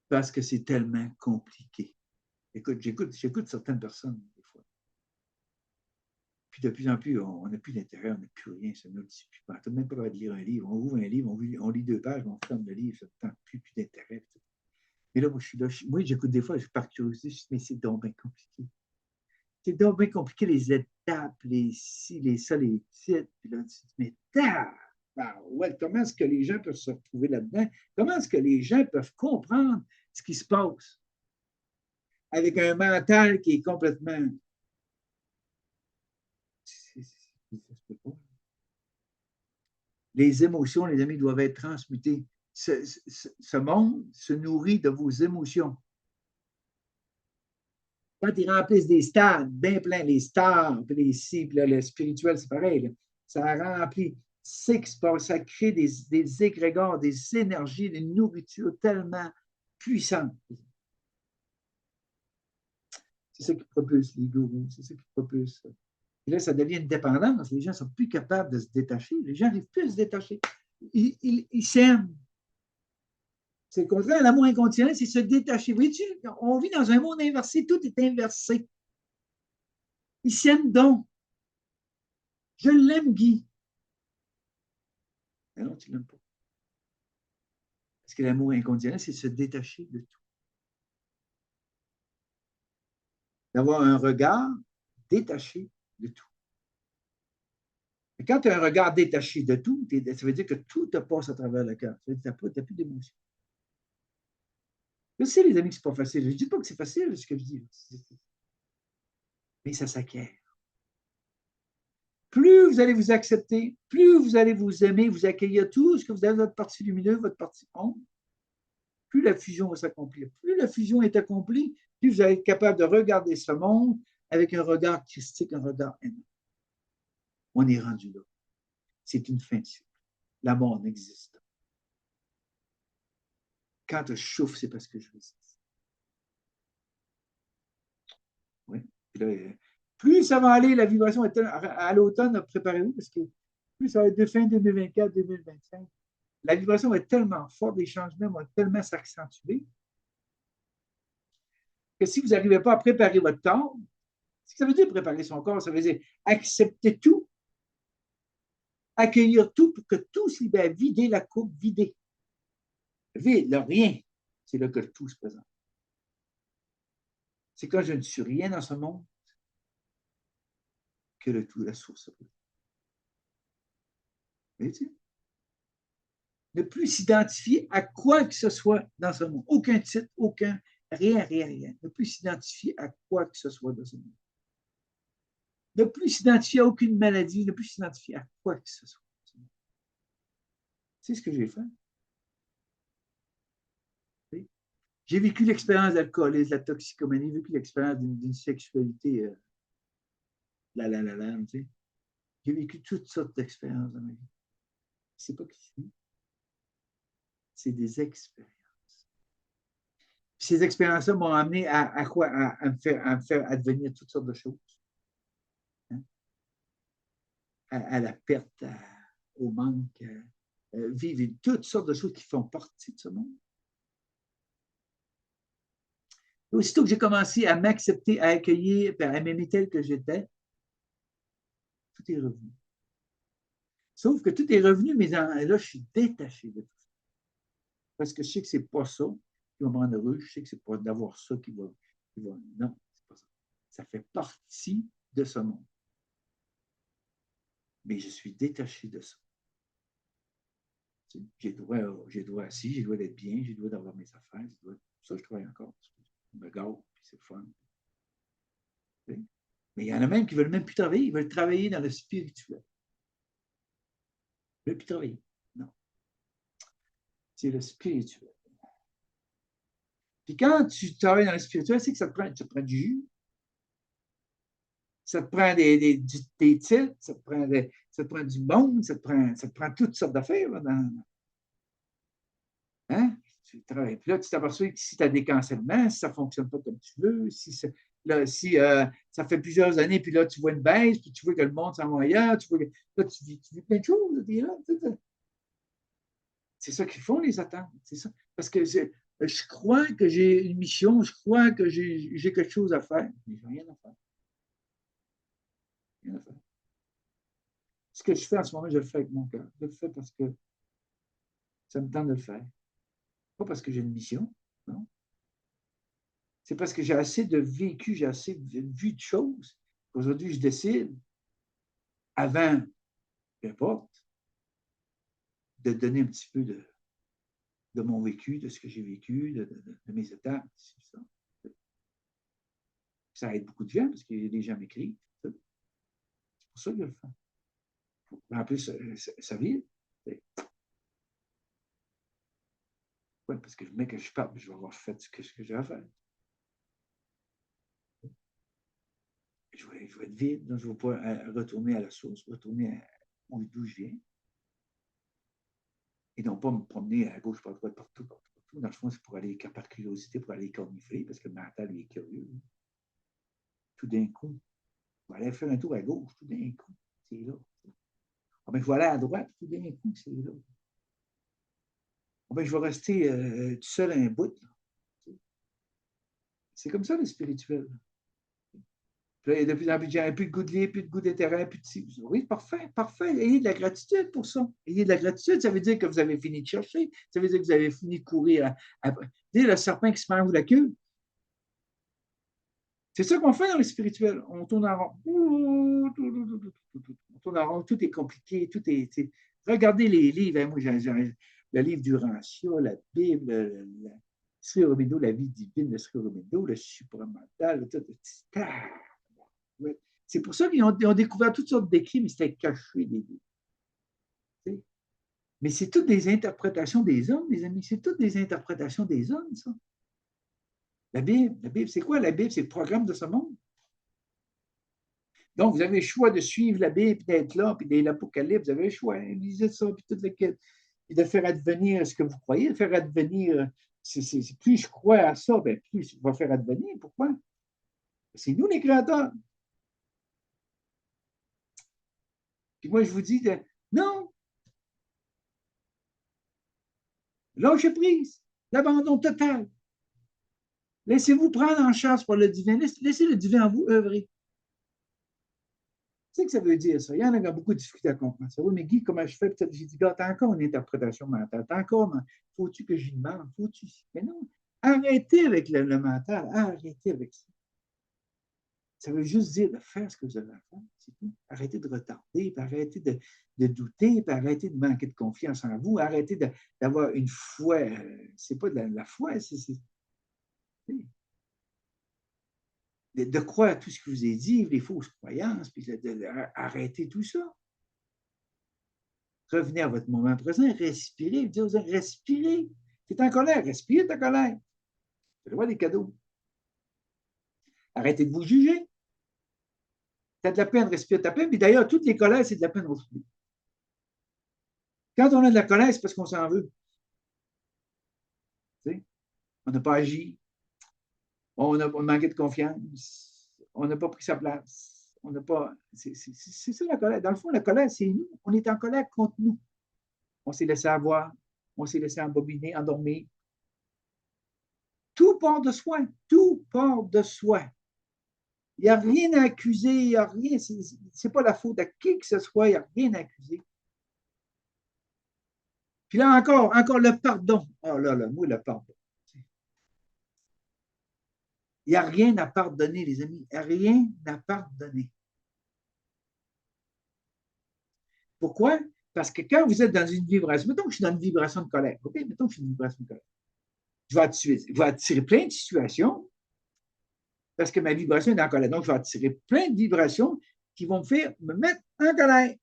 Speaker 1: Parce que c'est tellement compliqué. Écoute, j'écoute certaines personnes, des fois. Puis de plus en plus, on n'a plus d'intérêt, on n'a plus rien, ça ne nous dit plus. On n'a même pas le droit de lire un livre. On ouvre un livre, on lit 2 pages, on ferme le livre, ça ne tente plus d'intérêt. Mais là, moi, je suis là. Moi, j'écoute des fois, par curiosité, je dis, mais c'est donc bien compliqué. C'est donc bien compliqué, les étapes, les ci, les ça, les titres. Puis là, tu te dis, mais ouais, comment est-ce que les gens peuvent se retrouver là-dedans? Comment est-ce que les gens peuvent comprendre ce qui se passe avec un mental qui est complètement. Les émotions, les amis, doivent être transmutées. Ce monde se nourrit de vos émotions. Quand ils remplissent des stades, bien plein, les stars, puis les ci, puis là, le spirituel, c'est pareil. Là. Ça remplit, ça crée des égrégores, des énergies, des nourritures tellement puissantes. C'est ça qui propulse les gourous, c'est ça qui propulse. Et là, ça devient une dépendance. Les gens ne sont plus capables de se détacher. Les gens n'arrivent plus à se détacher. Ils s'aiment. C'est le contraire. L'amour inconditionnel, c'est se détacher. Voyez-tu, on vit dans un monde inversé. Tout est inversé. Ils s'aiment donc. Je l'aime, Guy. Mais non, tu ne l'aimes pas. Parce que l'amour inconditionnel, c'est se détacher de tout. D'avoir un regard détaché de tout. Et quand tu as un regard détaché de tout, ça veut dire que tout te passe à travers le cœur. Tu n'as plus d'émotion. Je sais, les amis, que ce n'est pas facile. Je ne dis pas que c'est facile, ce que je dis. Mais ça s'acquiert. Plus vous allez vous accepter, plus vous allez vous aimer, vous accueillir tout ce que vous avez, votre partie lumineuse, votre partie ombre, plus la fusion va s'accomplir. Plus la fusion est accomplie, plus vous allez être capable de regarder ce monde avec un regard christique, un regard aimant. On est rendu là. C'est une fin de cycle. La mort n'existe pas. Quand je chauffe, c'est parce que je résiste. Oui. Puis là, plus ça va aller, la vibration est à l'automne, préparez-vous, parce que plus ça va être de fin 2024, 2025. La vibration va être tellement forte, les changements vont tellement s'accentuer que si vous n'arrivez pas à préparer votre corps, ce que ça veut dire préparer son corps, ça veut dire accepter tout, accueillir tout pour que tout se libère, vider la coupe, vider. Vide, le rien, c'est là que le tout se présente. C'est quand je ne suis rien dans ce monde que le tout, la source se présente. Voyez-tu? Ne plus s'identifier à quoi que ce soit dans ce monde. Aucun titre, aucun, rien. Ne plus s'identifier à quoi que ce soit dans ce monde. Ne plus s'identifier à aucune maladie, ne plus s'identifier à quoi que ce soit. C'est ce que j'ai fait. J'ai vécu l'expérience d'alcoolisme, de la toxicomanie, j'ai vécu l'expérience d'une sexualité tu sais. J'ai vécu toutes sortes d'expériences dans ma vie. C'est pas qui suis, c'est des expériences. Puis ces expériences-là m'ont amené à quoi? À me faire advenir toutes sortes de choses. Hein? À la perte, au manque, vivre toutes sortes de choses qui font partie de ce monde. Et aussitôt que j'ai commencé à m'accepter, à accueillir, à m'aimer tel que j'étais, tout est revenu. Sauf que tout est revenu, mais là, je suis détaché de tout ça. Parce que je sais que ce n'est pas ça qui va me rendre heureux. Je sais que ce n'est pas d'avoir ça qui va. Non, c'est pas ça. Ça fait partie de ce monde. Mais je suis détaché de ça. J'ai droit à ci, j'ai droit d'être bien, j'ai droit d'avoir mes affaires, ça, je travaille encore. Je me gâte, puis c'est fun. Mais il y en a même qui ne veulent même plus travailler, ils veulent travailler dans le spirituel. Ils ne veulent plus travailler. Non. C'est le spirituel. Puis quand tu travailles dans le spirituel, c'est que ça te prend du jus. Ça te prend des titres, ça te prend du monde, ça te prend toutes sortes d'affaires. Hein? Tu travailles. Puis là, tu t'aperçois que si tu as des cancellements, si ça ne fonctionne pas comme tu veux, si ça fait plusieurs années, puis là, tu vois une baisse, puis tu vois que le monde s'en va ailleurs, là, tu vis plein de choses. C'est ça qu'ils font, les attentes. C'est ça. Parce que je crois que j'ai une mission, je crois que j'ai quelque chose à faire, mais je n'ai rien à faire. Rien à faire. Ce que je fais en ce moment, je le fais avec mon cœur. Je le fais parce que ça me tente de le faire. Pas parce que j'ai une mission, non. C'est parce que j'ai assez de vécu, j'ai assez de vu de choses. Aujourd'hui, je décide, avant, peu importe, de donner un petit peu de mon vécu, de ce que j'ai vécu, de mes étapes. Ça. Ça aide beaucoup de gens parce que les gens m'écrivent. C'est pour ça que je le fais. En plus, ça vit. Oui, parce que le mec que je parle, je vais avoir fait ce que j'ai à faire. Je vais être vide, donc je ne vais pas retourner à la source, retourner d'où je viens. Et non pas me promener à gauche, à droite, partout. Dans le fond, c'est pour aller, par curiosité, pour aller cornifler, parce que le mental, il est curieux. Tout d'un coup, on va aller faire un tour à gauche, tout d'un coup, c'est là. Ah ben, je vais aller à droite, tout d'un coup, c'est là. Ah ben, je vais rester tout seul à un bout. Là. C'est comme ça, le spirituel. Puis là, de plus en plus, j'ai plus de goût de vie, plus de goût d'intérêt, plus de... Oui, parfait, parfait. Ayez de la gratitude pour ça. Ayez de la gratitude, ça veut dire que vous avez fini de chercher. Ça veut dire que vous avez fini de courir après. Vous le serpent qui se mange la queue. C'est ça qu'on fait dans le spirituel. On tourne en rond. On tourne en rond, tout est compliqué, tout est. Regardez les livres. Hein, moi, j'ai le livre du Rantia, la Bible, Sri Aurobindo, la vie divine de Sri Aurobindo, le supramental, tout. C'est pour ça qu'ils ont découvert toutes sortes d'écrits, mais c'était caché des livres. Mais c'est toutes des interprétations des hommes, les amis. C'est toutes des interprétations des hommes, ça. La Bible, c'est quoi la Bible? C'est le programme de ce monde. Donc, vous avez le choix de suivre la Bible, d'être là, puis l'Apocalypse, vous avez le choix. Hein, lisez ça, puis tout lequel. Et de faire advenir ce que vous croyez, de faire advenir. Plus je crois à ça, ben, plus je vais faire advenir. Pourquoi? C'est nous les créateurs. Puis moi, je vous dis, non, lâchez prise, l'abandon total. Laissez-vous prendre en charge par le divin. Laissez le divin en vous œuvrer. C'est que ça veut dire, ça. Il y en a beaucoup de difficultés à comprendre ça. Oui, mais Guy, comment je fais? Peut-être j'ai dit, tu as encore une interprétation mentale. T'as encore, faut-tu que j'y demande? Faut-tu? Mais non, arrêtez avec le mental. Arrêtez avec ça. Ça veut juste dire de faire ce que vous avez à faire. C'est tout. Arrêtez de retarder, puis arrêtez de douter, puis arrêtez de manquer de confiance en vous, arrêtez d'avoir une foi. C'est pas de la foi, c'est de croire à tout ce que je vous ai dit, les fausses croyances, puis arrêtez tout ça. Revenez à votre moment présent, respirez, dire aux gens, respirez. Tu es en colère, respire ta colère. le droit des cadeaux. Arrêtez de vous juger. Tu as de la peine, respire ta peine. Puis d'ailleurs, toutes les colères, c'est de la peine refoulée. Quand on a de la colère, c'est parce qu'on s'en veut. T'sais? On n'a pas agi. On a manqué de confiance. On n'a pas pris sa place. On n'a pas. C'est ça la colère. Dans le fond, la colère, c'est nous. On est en colère contre nous. On s'est laissé avoir. On s'est laissé embobiner, endormir. Tout part de soi. Tout part de soi. Il n'y a rien à accuser. Il n'y a rien. C'est pas la faute à qui que ce soit. Il n'y a rien à accuser. Puis là, encore le pardon. Oh là là, moi, le pardon. Il n'y a rien à pardonner, les amis. Il n'y a rien à pardonner. Pourquoi? Parce que quand vous êtes dans une vibration, mettons que je suis dans une vibration de colère, OK? Mettons que je suis dans une vibration de colère. Je vais attirer plein de situations parce que ma vibration est en colère. Donc, je vais attirer plein de vibrations qui vont me faire me mettre en colère.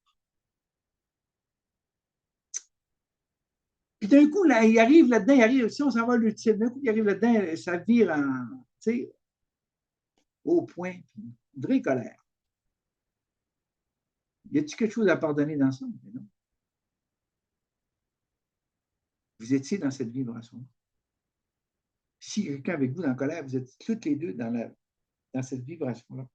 Speaker 1: Puis d'un coup, là, il arrive là-dedans, si on s'en va à l'ultime, d'un coup, il arrive là-dedans, ça vire en, tu sais, au point, puis une vraie colère. Y a-t-il quelque chose à pardonner dans ça? Mais non. Vous étiez dans cette vibration. Si quelqu'un avec vous dans la colère, vous êtes toutes les deux dans cette vibration-là.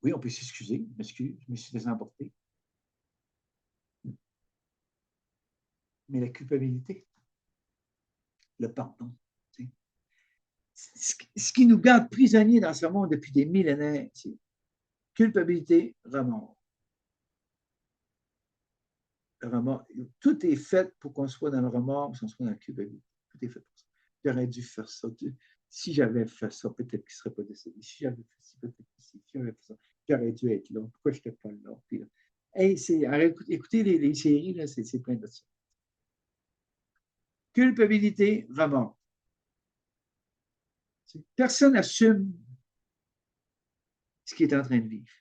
Speaker 1: Oui, on peut s'excuser. M'excuse, je me suis laissé emporter. Mais la culpabilité, le pardon, ce qui nous garde prisonniers dans ce monde depuis des millénaires, c'est culpabilité, remords. Le remords. Tout est fait pour qu'on soit dans le remords, qu'on soit dans la culpabilité. Tout est fait pour ça. J'aurais dû faire ça. Si j'avais fait ça, peut-être qu'il ne serait pas décédé. Si j'avais fait ça, peut-être que si j'avais fait ça, j'aurais dû être là. Pourquoi je n'étais pas là? Puis là, hey, écoutez les séries, là, c'est plein de ça. Culpabilité, remords. Personne n'assume ce qu'il est en train de vivre.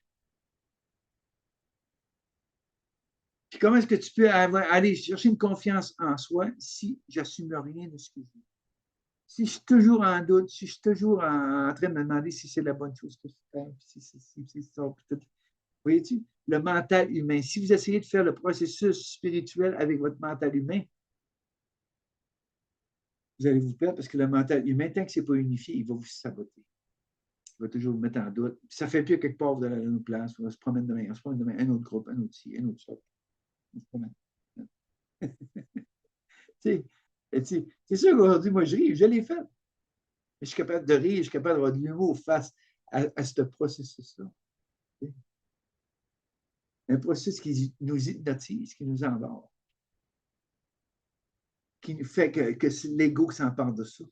Speaker 1: Puis comment est-ce que tu peux aller chercher une confiance en soi si j'assume rien de ce que je vis? Si je suis toujours en doute, si je suis toujours en train de me demander si c'est la bonne chose que je fais, si ça, voyez-tu, le mental humain. Si vous essayez de faire le processus spirituel avec votre mental humain, vous allez vous perdre parce que le mental humain, tant que ce n'est pas unifié, il va vous saboter. Il va toujours vous mettre en doute. Puis ça fait plus quelque part, vous allez à une autre place, on se promène demain, un autre groupe, un autre ci, un autre ça. On se promène. C'est sûr qu'aujourd'hui, moi, je ris, je l'ai fait. Je suis capable de rire, je suis capable d'avoir de l'humour face à ce processus-là. Un processus qui nous hypnotise, qui nous endort, qui nous fait que c'est l'ego qui s'empare de ça.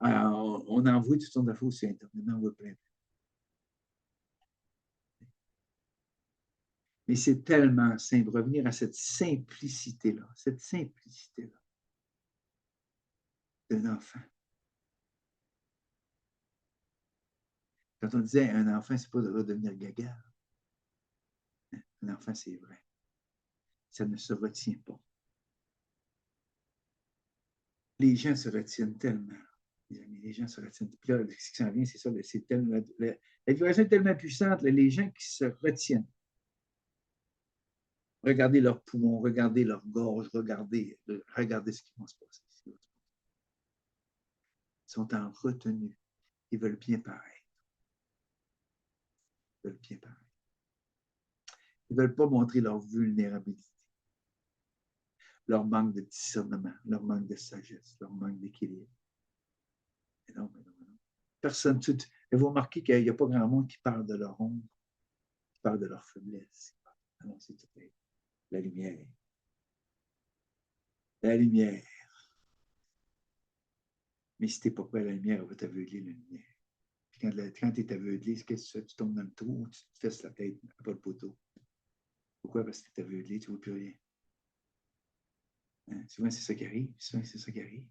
Speaker 1: Alors, on envoie toutes sortes de fausses sur Internet, on envoie plein. Mais c'est tellement simple, revenir à cette simplicité-là d'un enfant. Quand on disait un enfant, c'est pas de redevenir gaga. Un enfant, c'est vrai. Ça ne se retient pas. Les gens se retiennent tellement. Les gens se retiennent. Puis là, ce qui s'en vient, c'est ça. C'est tellement, la vibration est tellement puissante, les gens qui se retiennent. Regardez leurs poumons, regardez leur gorge, regardez ce qui va se passer. Ils sont en retenue. Ils veulent bien paraître. Ils veulent bien paraître. Ils ne veulent pas montrer leur vulnérabilité, leur manque de discernement, leur manque de sagesse, leur manque d'équilibre. Mais non. Personne, vous remarquez qu'il n'y a pas grand monde qui parle de leur ombre, qui parle de leur faiblesse. Non, c'est tout la lumière. La lumière. Mais si tu n'es pas prêt à la lumière, elle va t'aveugler la lumière. Puis quand tu es aveuglé, qu'est-ce que tu fais? Tu tombes dans le trou ou tu te fesses la tête après le poteau. Pourquoi? Parce que tu es aveuglé, tu ne vois plus rien. Hein? Souvent, c'est ça qui arrive.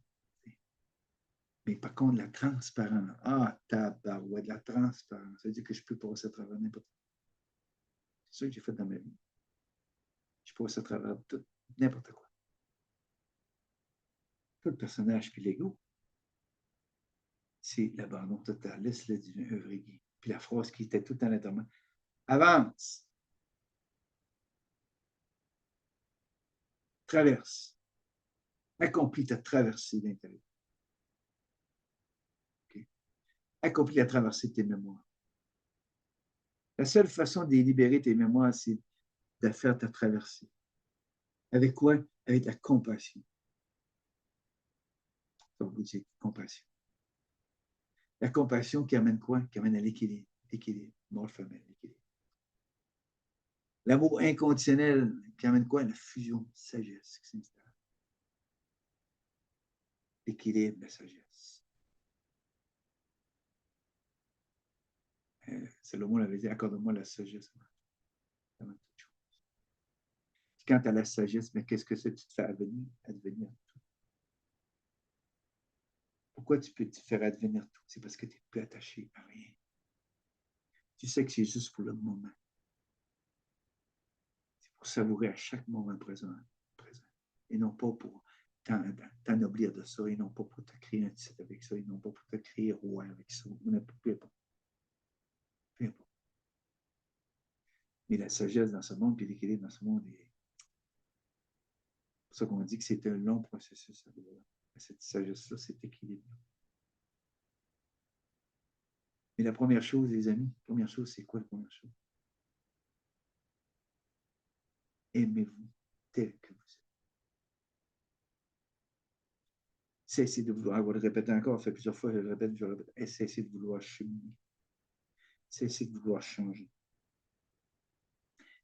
Speaker 1: Mais par contre, la transparence, tabarouette, de la transparence, ça veut dire que je peux passer à travers n'importe quoi. C'est ça que j'ai fait dans ma vie. Je passe à travers tout, n'importe quoi. pas le personnage puis l'ego. C'est l'abandon total. Laisse le divin œuvrer. Puis la phrase qui était tout en l'intérieur. Avance. Traverse. Accomplis ta traversée d'intérieur. Okay. Accomplis la traversée de tes mémoires. La seule façon de libérer tes mémoires, c'est de faire ta traversée. Avec quoi? Avec la compassion. Donc, vous dites compassion. La compassion qui amène quoi? Qui amène à l'équilibre. L'équilibre. Mort-femelle, l'équilibre. L'amour inconditionnel qui amène quoi? La fusion, la sagesse qui s'installe. L'équilibre, la sagesse. Salomon l'avait dit, accorde-moi la sagesse avant toute chose. Quant à la sagesse, mais qu'est-ce que c'est que tu te fais advenir tout? Pourquoi tu peux te faire advenir tout? C'est parce que tu n'es plus attaché à rien. Tu sais que c'est juste pour le moment. C'est pour savourer à chaque moment présent. Et non pas pour t'ennoblir de ça, et non pas pour te créer un titre avec ça, et non pas pour te créer roi avec ça. Peu importe. Peu importe. Mais la sagesse dans ce monde, puis l'équilibre dans ce monde, c'est pour ça qu'on dit que c'est un long processus. Cette sagesse-là, cet équilibre. Mais la première chose, les amis, la première chose, c'est quoi la première chose? Aimez-vous tel que vous êtes. Cessez de vouloir, je vais le répéter encore, ça fait plusieurs fois, je le répète, cessez de vouloir cheminer. Cessez de vouloir changer.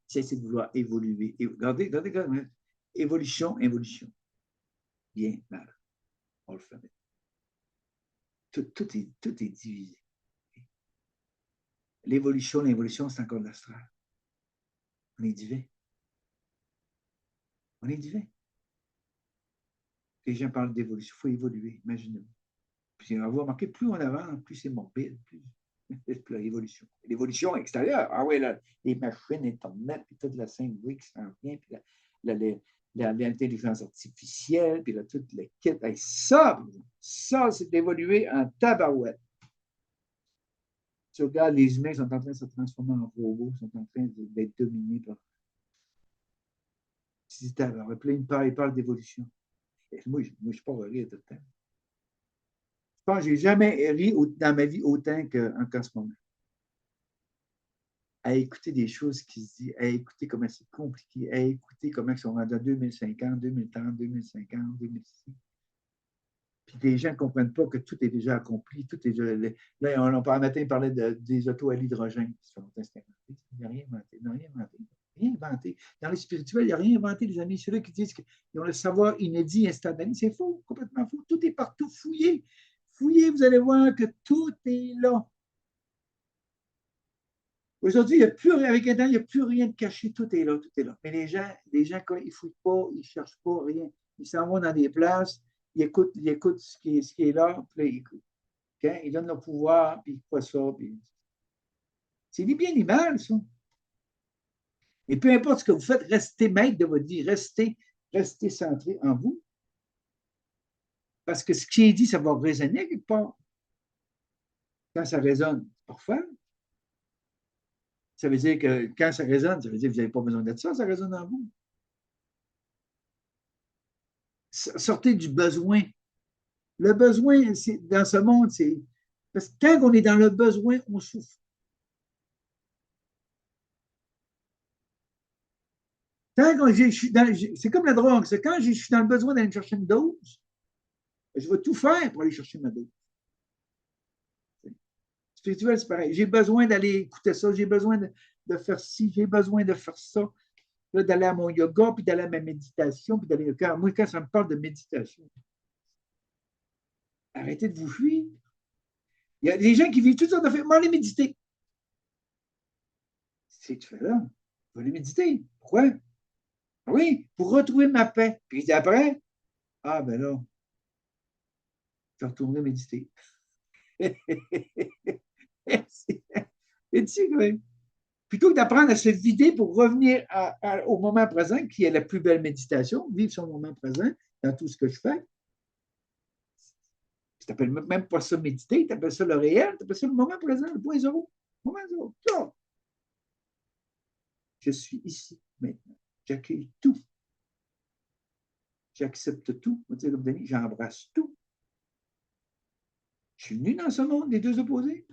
Speaker 1: Cessez de vouloir évoluer. Regardez, évolution. Bien, mal. On le fait. Tout est divisé. L'évolution, c'est encore de l'astral. On est divin. On est divin. Les gens parlent d'évolution. Il faut évoluer, imaginez-vous. Puis on va remarquer, plus on avance, plus c'est morbide, plus l'évolution. L'évolution extérieure, ah oui, là, les machines, Internet, puis toute la 5G qui s'en vient, puis l'intelligence artificielle, puis là, toute le kit. Hey, ça, c'est d'évoluer en tabarouette. Tu regardes, les humains sont en train de se transformer en robots, sont en train d'être dominés par. Alors, il parle d'évolution. Moi, je ne suis pas rire tout le temps. Je pense que je n'ai jamais ri dans ma vie autant qu'en ce moment. À écouter des choses qui se disent, à écouter comment c'est compliqué, à écouter comment ils sont rendus en 2050, 2030, 2050, 2006. Puis les gens ne comprennent pas que tout est déjà accompli, tout est déjà. Là, un matin, on parlait des autos à l'hydrogène qui sont inventés. Il n'y a rien inventé. Il n'y a rien inventé. Rien inventé. Dans les spirituels, il n'y a rien inventé, les amis. Ceux-là qui disent qu'ils ont le savoir inédit, instantané, c'est faux, complètement faux. Tout est partout fouillé. Fouillez, vous allez voir que tout est là. Aujourd'hui, il n'y a plus rien, avec Internet, il n'y a plus rien de caché, tout est là, tout est là. Mais les gens quand ils ne fouillent pas, ils ne cherchent pas rien. Ils s'en vont dans des places, ils écoutent ce qui est là, puis là, ils écoutent. Okay? Ils donnent leur pouvoir, puis ils croient ça. Puis. C'est ni bien ni mal, ça. Et peu importe ce que vous faites, restez maître de votre vie, restez centré en vous. Parce que ce qui est dit, ça va résonner quelque part. Quand ça résonne, parfois, ça veut dire que quand ça résonne, ça veut dire que vous n'avez pas besoin d'être ça résonne en vous. Sortez du besoin. Le besoin, dans ce monde, c'est. Parce que quand on est dans le besoin, on souffre. C'est comme la drogue, c'est quand je suis dans le besoin d'aller chercher une dose, je vais tout faire pour aller chercher ma dose. Spirituel, c'est pareil. J'ai besoin d'aller écouter ça, j'ai besoin de faire ci, j'ai besoin de faire ça, d'aller à mon yoga, puis d'aller à ma méditation, puis d'aller. Moi, quand ça me parle de méditation, arrêtez de vous fuir. Il y a des gens qui vivent toutes sortes de faits. M'en aller méditer. C'est que tu fais là. Je vais aller méditer. Pourquoi? Oui, pour retrouver ma paix. Puis après, ah ben là, je retournerai méditer. C'est quand même. Plutôt que d'apprendre à se vider pour revenir au moment présent, qui est la plus belle méditation, vivre son moment présent dans tout ce que je fais, Tu n'appelles même pas ça méditer, tu appelles ça le réel, tu appelles ça le moment présent, le point zéro. Moment zéro. Là, je suis ici maintenant. J'accueille tout. J'accepte tout. J'embrasse tout. Je suis venu dans ce monde des deux opposés.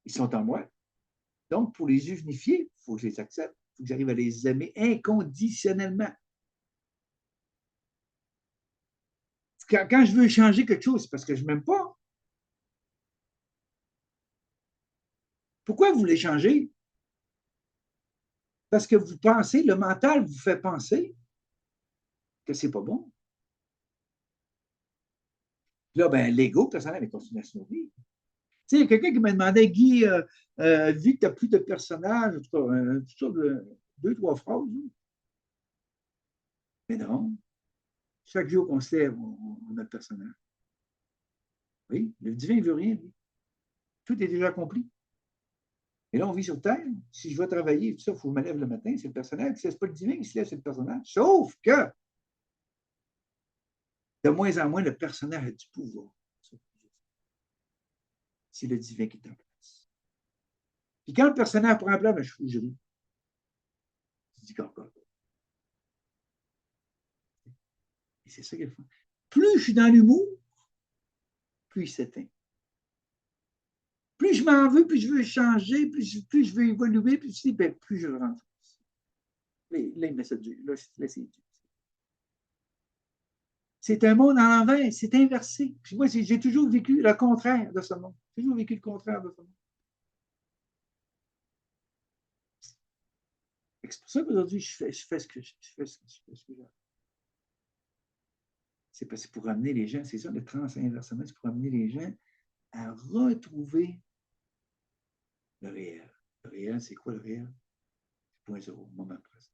Speaker 1: Ils sont en moi. Donc, pour les unifier, il faut que je les accepte. Il faut que j'arrive à les aimer inconditionnellement. Quand je veux changer quelque chose, c'est parce que je ne m'aime pas. Pourquoi vous voulez changer? Parce que vous pensez, le mental vous fait penser que c'est pas bon. Là, ben, l'ego personnel est continué à survivre. Tu sais, il y a quelqu'un qui m'a demandé, Guy, vu que tu n'as plus de personnages, en tout cas, toutes sortes de deux, trois phrases. Mais non. Chaque jour qu'on se lève, on a le personnage. Oui, le divin ne veut rien, lui. Tout est déjà accompli. Et là, on vit sur Terre. Si je vais travailler, tout ça, il faut que je me lève le matin, c'est le personnage. Si ce n'est pas le divin qui se lève, c'est le personnage. Sauf que, de moins en moins, le personnage a du pouvoir. C'est le divin qui est en place. Puis quand le personnage prend place, ben, je ris. Je dis encore. Et c'est ça qu'il faut. Plus je suis dans l'humour, plus il s'éteint. Plus je m'en veux, plus je veux changer, plus je veux évoluer, plus je rentre. Là, il met ça de Dieu. Là, c'est Dieu. C'est un monde en l'envers, c'est inversé. Puis moi, j'ai toujours vécu le contraire de ce monde. J'ai toujours vécu le contraire de ce monde. C'est pour ça qu'aujourd'hui, je fais ce que je fais. C'est parce que pour amener les gens, c'est ça, le trans-inversement, c'est pour amener les gens à retrouver le réel. Le réel, c'est quoi le réel? C'est point zéro, moment présent.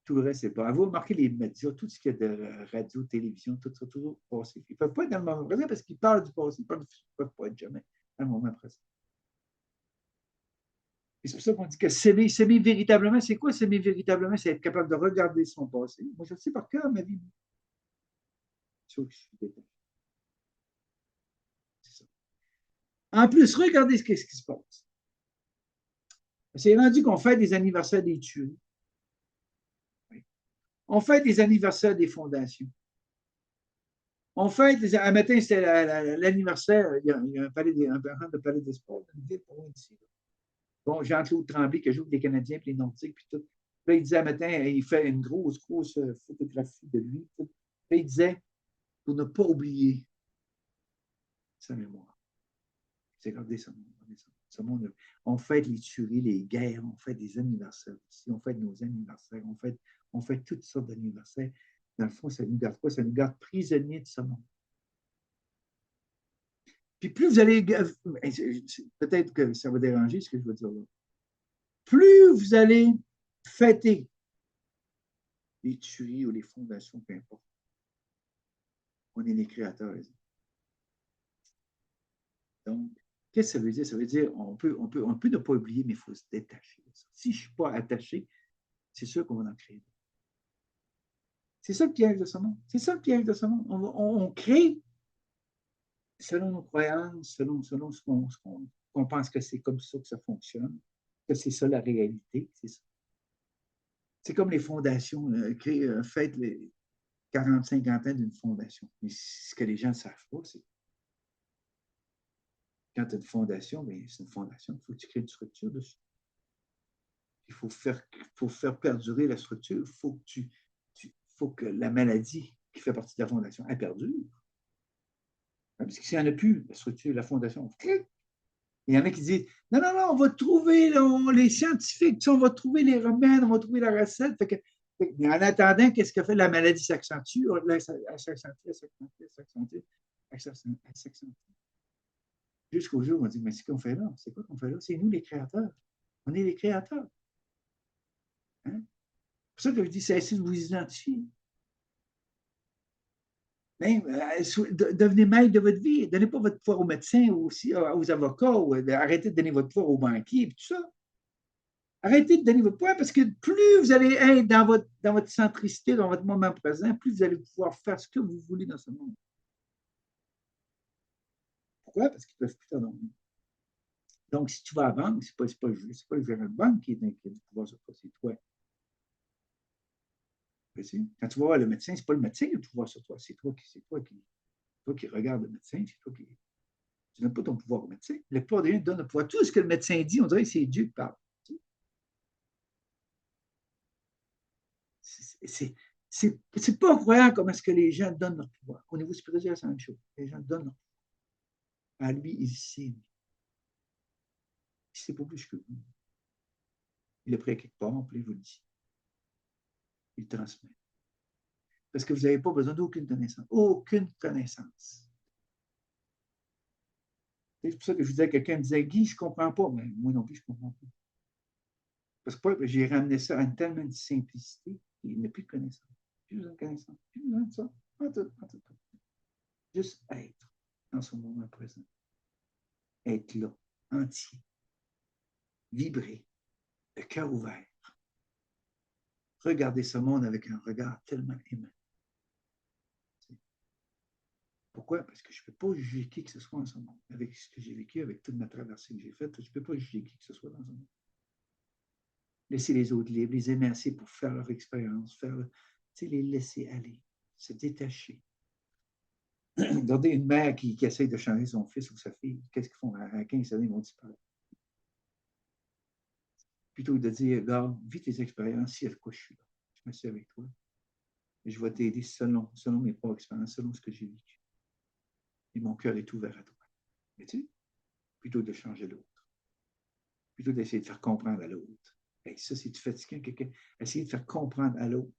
Speaker 1: Tout le reste, c'est pas. Vous remarquez les médias, tout ce qu'il y a de radio, télévision, tout ça, toujours passé. Ils ne peuvent pas être dans le moment présent parce qu'ils parlent du passé, ils ne peuvent pas être jamais dans le moment présent. Et c'est pour ça qu'on dit que s'aimer véritablement, c'est quoi s'aimer véritablement? C'est être capable de regarder son passé. Moi, je sais par cœur ma vie. C'est ça. En plus, regardez ce qui se passe. C'est rendu qu'on fait des anniversaires des tueries. On fait des anniversaires des fondations. On fête, un matin, c'était l'anniversaire, il y a un palais de palais des sports, une ville pour loin d'ici. Bon, Jean-Claude Tremblay qui joue avec les Canadiens, puis les Nordiques, puis tout. Là, il disait un matin, il fait une grosse photographie de lui. Là, il disait, pour ne pas oublier sa mémoire. C'est regardez ce monde. Ce monde, on fête les tueries, les guerres, on fait des anniversaires ici, on fête nos anniversaires, on fait toutes sortes d'anniversaires. Dans le fond, ça nous garde quoi? Ça nous garde prisonniers de ce monde. Puis plus vous allez, peut-être que ça va déranger ce que je veux dire là, plus vous allez fêter les tueries ou les fondations, peu importe. On est les créateurs. Donc, qu'est-ce que ça veut dire? Ça veut dire on peut ne pas oublier, mais il faut se détacher. Si je ne suis pas attaché, c'est sûr qu'on va en créer. C'est ça le piège de ce monde. C'est ça le piège de ce monde. On crée selon nos croyances, selon ce qu'on pense que c'est comme ça que ça fonctionne, que c'est ça la réalité. C'est comme les fondations. Faites les 40-50 ans d'une fondation. Mais ce que les gens ne savent pas, c'est quand tu as une fondation, bien, c'est une fondation. Il faut que tu crées une structure dessus. Il faut faire perdurer la structure. Il faut que la maladie qui fait partie de la fondation, elle perdure. Parce que s'il n'y en a plus, la structure, la fondation, il y en a qui disent non, on va trouver, les scientifiques, on va trouver les remèdes, on va trouver la recette. Mais en attendant, qu'est-ce que fait la maladie s'accentue? Elle s'accentue. Jusqu'au jour où on dit mais c'est quoi qu'on fait là? C'est quoi qu'on fait là? C'est nous les créateurs. On est les créateurs. Hein? C'est pour ça que je dis cessez de vous identifier. Même, devenez maître de votre vie. Donnez pas votre pouvoir aux médecins ou aussi aux avocats. Arrêtez de donner votre pouvoir aux banquiers et tout ça. Arrêtez de donner votre pouvoir parce que plus vous allez être dans votre centricité, dans votre moment présent, plus vous allez pouvoir faire ce que vous voulez dans ce monde. Pourquoi? Parce qu'ils ne peuvent plus t'endormir. Donc, si tu vas à la banque, ce n'est pas le gérant de banque qui a du pouvoir sur toi, c'est toi. Quand tu vas voir le médecin, ce n'est pas le médecin qui a le pouvoir sur toi, c'est toi qui regarde le médecin, c'est toi qui. Tu n'as pas ton pouvoir au médecin. La plupart des gens donnent le pouvoir. Tout ce que le médecin dit, on dirait que c'est Dieu qui parle. C'est pas incroyable comment est-ce que les gens donnent leur pouvoir. Au niveau spirituel, c'est la même chose. Les gens donnent leur pouvoir. À lui, il sait. Il sait pas plus que vous. Il est prêt quelque part, puis il vous le dit. Il transmet. Parce que vous n'avez pas besoin d'aucune connaissance. Aucune connaissance. C'est pour ça que je disais, quelqu'un me disait, Guy, je ne comprends pas. Mais moi non plus, je ne comprends pas. Parce que j'ai ramené ça à une telle simplicité qu'il n'y a plus de connaissance. Plus besoin de connaissance. Plus besoin de ça. Tout. Juste être dans son moment présent. Être là, entier. Vibrer. Le cœur ouvert. Regarder ce monde avec un regard tellement aimant. Pourquoi? Parce que je ne peux pas juger qui que ce soit en ce monde. Avec ce que j'ai vécu, avec toute ma traversée que j'ai faite, je ne peux pas juger qui que ce soit dans ce monde. Laisser les autres libres, les aimer assez pour faire leur expérience, les laisser aller, se détacher. Regardez une mère qui essaie de changer son fils ou sa fille, qu'est-ce qu'ils font? À 15 années, ils vont disparaître. Plutôt que de dire, regarde, vis tes expériences, si à quoi je suis là. Je m'assieds avec toi. Et je vais t'aider selon mes propres expériences, selon ce que j'ai vécu. Et mon cœur est ouvert à toi. Vois-tu? Plutôt que de changer l'autre. Plutôt d'essayer de faire comprendre à l'autre. Hey, ça, c'est du fatigant, quelqu'un. Essayer de faire comprendre à l'autre.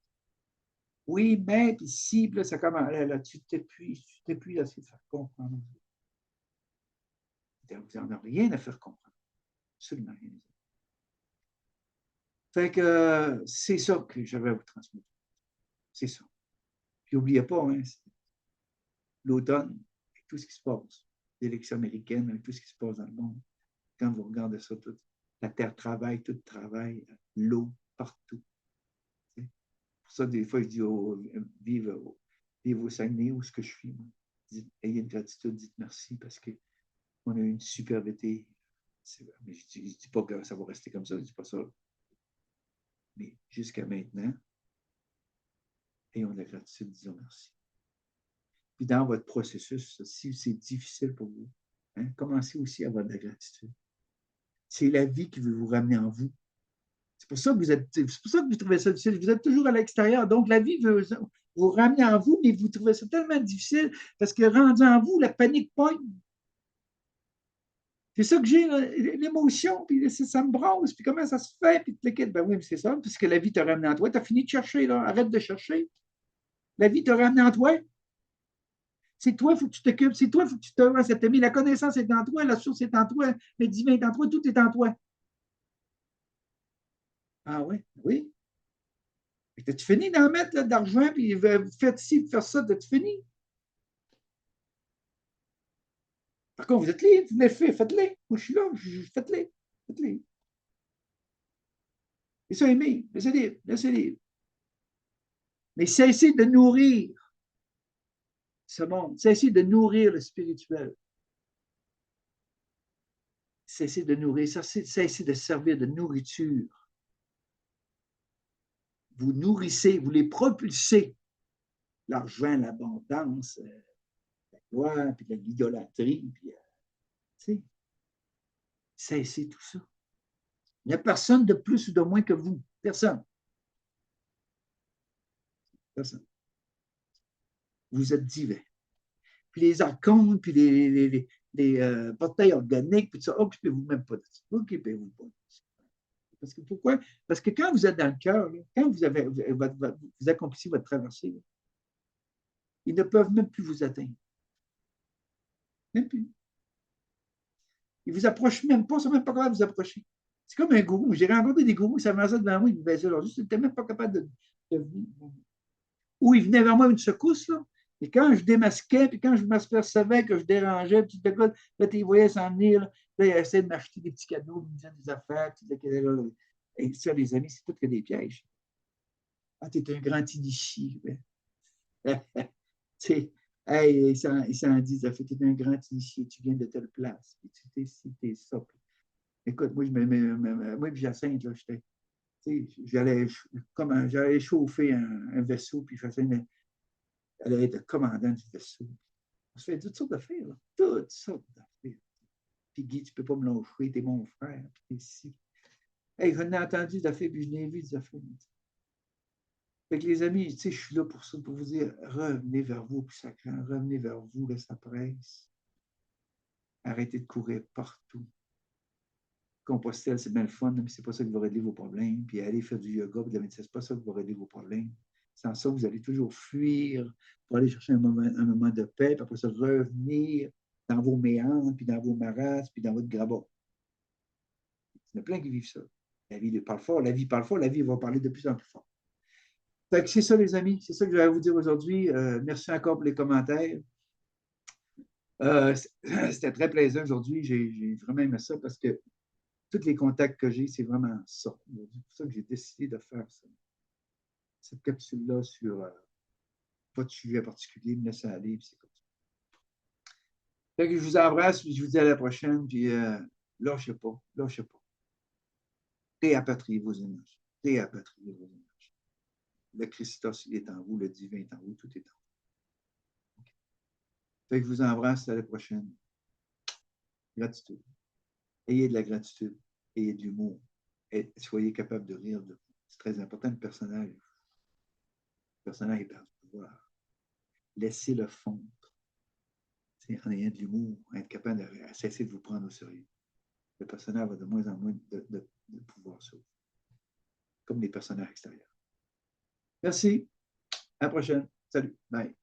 Speaker 1: Oui, mais, puis si, puis là, ça commence. Là, tu t'épuises à essayer de faire comprendre. Vous n'en avez rien à faire comprendre. Absolument rien. Fait que c'est ça que j'avais à vous transmettre. C'est ça. Puis n'oubliez pas, hein, l'automne, avec tout ce qui se passe, l'élection américaine, avec tout ce qui se passe dans le monde, quand vous regardez ça, tout, la terre travaille, tout travaille, l'eau partout. C'est pour ça, des fois, je dis vive au Saguenay, où ce que je suis. Ayez une gratitude, dites merci parce qu'on a eu une superbe été. Mais je ne dis pas que ça va rester comme ça, je ne dis pas ça. Mais jusqu'à maintenant, ayons de la gratitude, disons merci. Puis dans votre processus, si c'est difficile pour vous, hein, commencez aussi à avoir de la gratitude. C'est la vie qui veut vous ramener en vous. C'est pour ça que vous trouvez ça difficile. Vous êtes toujours à l'extérieur. Donc, la vie veut vous ramener en vous, mais vous trouvez ça tellement difficile parce que rendu en vous, la panique pogne. C'est ça que j'ai, l'émotion, puis ça me brasse, puis comment ça se fait, puis ben oui, mais c'est ça, puisque la vie t'a ramené en toi. Tu as fini de chercher, là. Arrête de chercher. La vie t'a ramené en toi. C'est toi, il faut que tu t'occupes. C'est toi, il faut que tu te vois cette amie. La connaissance est en toi, la source est en toi, le divin est en toi, tout est en toi. Ah oui, oui. T'as-tu fini d'en mettre là, d'argent, puis faites ci, faire ça, t'as-tu fini? Par contre, vous êtes libre, vous les faites, faites-les. Moi, je suis là, faites-les. Faites-les. Et ça, aimé, laissez-les. Mais cessez de nourrir ce monde, cessez de nourrir le spirituel. Cessez de nourrir, cessez de servir de nourriture. Vous nourrissez, vous les propulsez. L'argent, l'abondance, la gloire, puis l'idolâtrie, puis cessez tout ça. Il n'y a personne de plus ou de moins que vous. Personne. Personne. Vous êtes divin. Puis les archontes, puis les portails organiques, puis tout ça, occupez-vous même pas de ça. Occupez-vous pas de ça. Parce que pourquoi? Parce que quand vous êtes dans le cœur, quand vous accomplissez votre traversée, ils ne peuvent même plus vous atteindre. Même plus. Ils ne vous approchent même pas, ils ne sont même pas capables de vous approcher. C'est comme un gourou. J'ai rencontré des gourous, ça m'avançait devant moi, ils me baisaient leur juste, ils n'étaient même pas capables de venir. Ou ils venaient vers moi une secousse, là. Et quand je démasquais, puis quand je m'apercevais que je dérangeais, puis là, tu les voyais s'en venir, là, ils essayaient de m'acheter des petits cadeaux, ils me disaient des affaires, puis là, et ça, les amis, c'est tout que des pièges. Ah, t'es un grand initié. Tu sais, Hey, il s'en dit, ça fait que tu es un grand initié, tu viens de telle place, puis tu t'es ci, t'es ça. Écoute, moi, moi et Jacinthe, là, j'allais chauffer un vaisseau, puis elle allait être commandant du vaisseau. On se fait toutes sortes d'affaires, là. Toutes sortes d'affaires. Puis Guy, tu peux pas me lâcher, t'es mon frère, puis t'es ici. Hey, j'en ai entendu d'affaires, puis je n'ai vu des affaires. Fait que les amis, je suis là pour ça, pour vous dire, revenez vers vous, puis ça craint, revenez vers vous, là, ça presse. Arrêtez de courir partout. Compostelle, c'est bien le fun, mais c'est pas ça qui va régler vos problèmes. Puis aller faire du yoga, de la méditation, c'est pas ça qui va régler vos problèmes. Sans ça, vous allez toujours fuir pour aller chercher un moment de paix, puis après ça, revenir dans vos méandres, puis dans vos marasses, puis dans votre grabat. Il y en a plein qui vivent ça. La vie parle fort, la vie parle fort, la vie va parler de plus en plus fort. Fait que c'est ça, les amis, c'est ça que je vais vous dire aujourd'hui. Merci encore pour les commentaires. C'était très plaisant aujourd'hui. J'ai vraiment aimé ça parce que tous les contacts que j'ai, c'est vraiment ça. C'est pour ça que j'ai décidé de faire ça. Cette capsule-là sur pas de sujet particulier, me laisser aller, puis c'est comme ça. Fait que je vous embrasse, puis je vous dis à la prochaine, puis lâchez pas, lâchez pas. Réapatriez vos énergies. Réapatriez vos énergies. Le Christos, il est en vous, le divin est en vous, tout est en vous. Okay. Fait que je vous embrasse, à la prochaine. Gratitude. Ayez de la gratitude, ayez de l'humour, et soyez capable de rire de vous. C'est très important, le personnage. Le personnage perd du pouvoir. Laissez-le fondre. En ayant de l'humour, être capable de cesser de vous prendre au sérieux. Le personnage va de moins en moins de pouvoir sur vous, comme les personnages extérieurs. Merci. À la prochaine. Salut. Bye.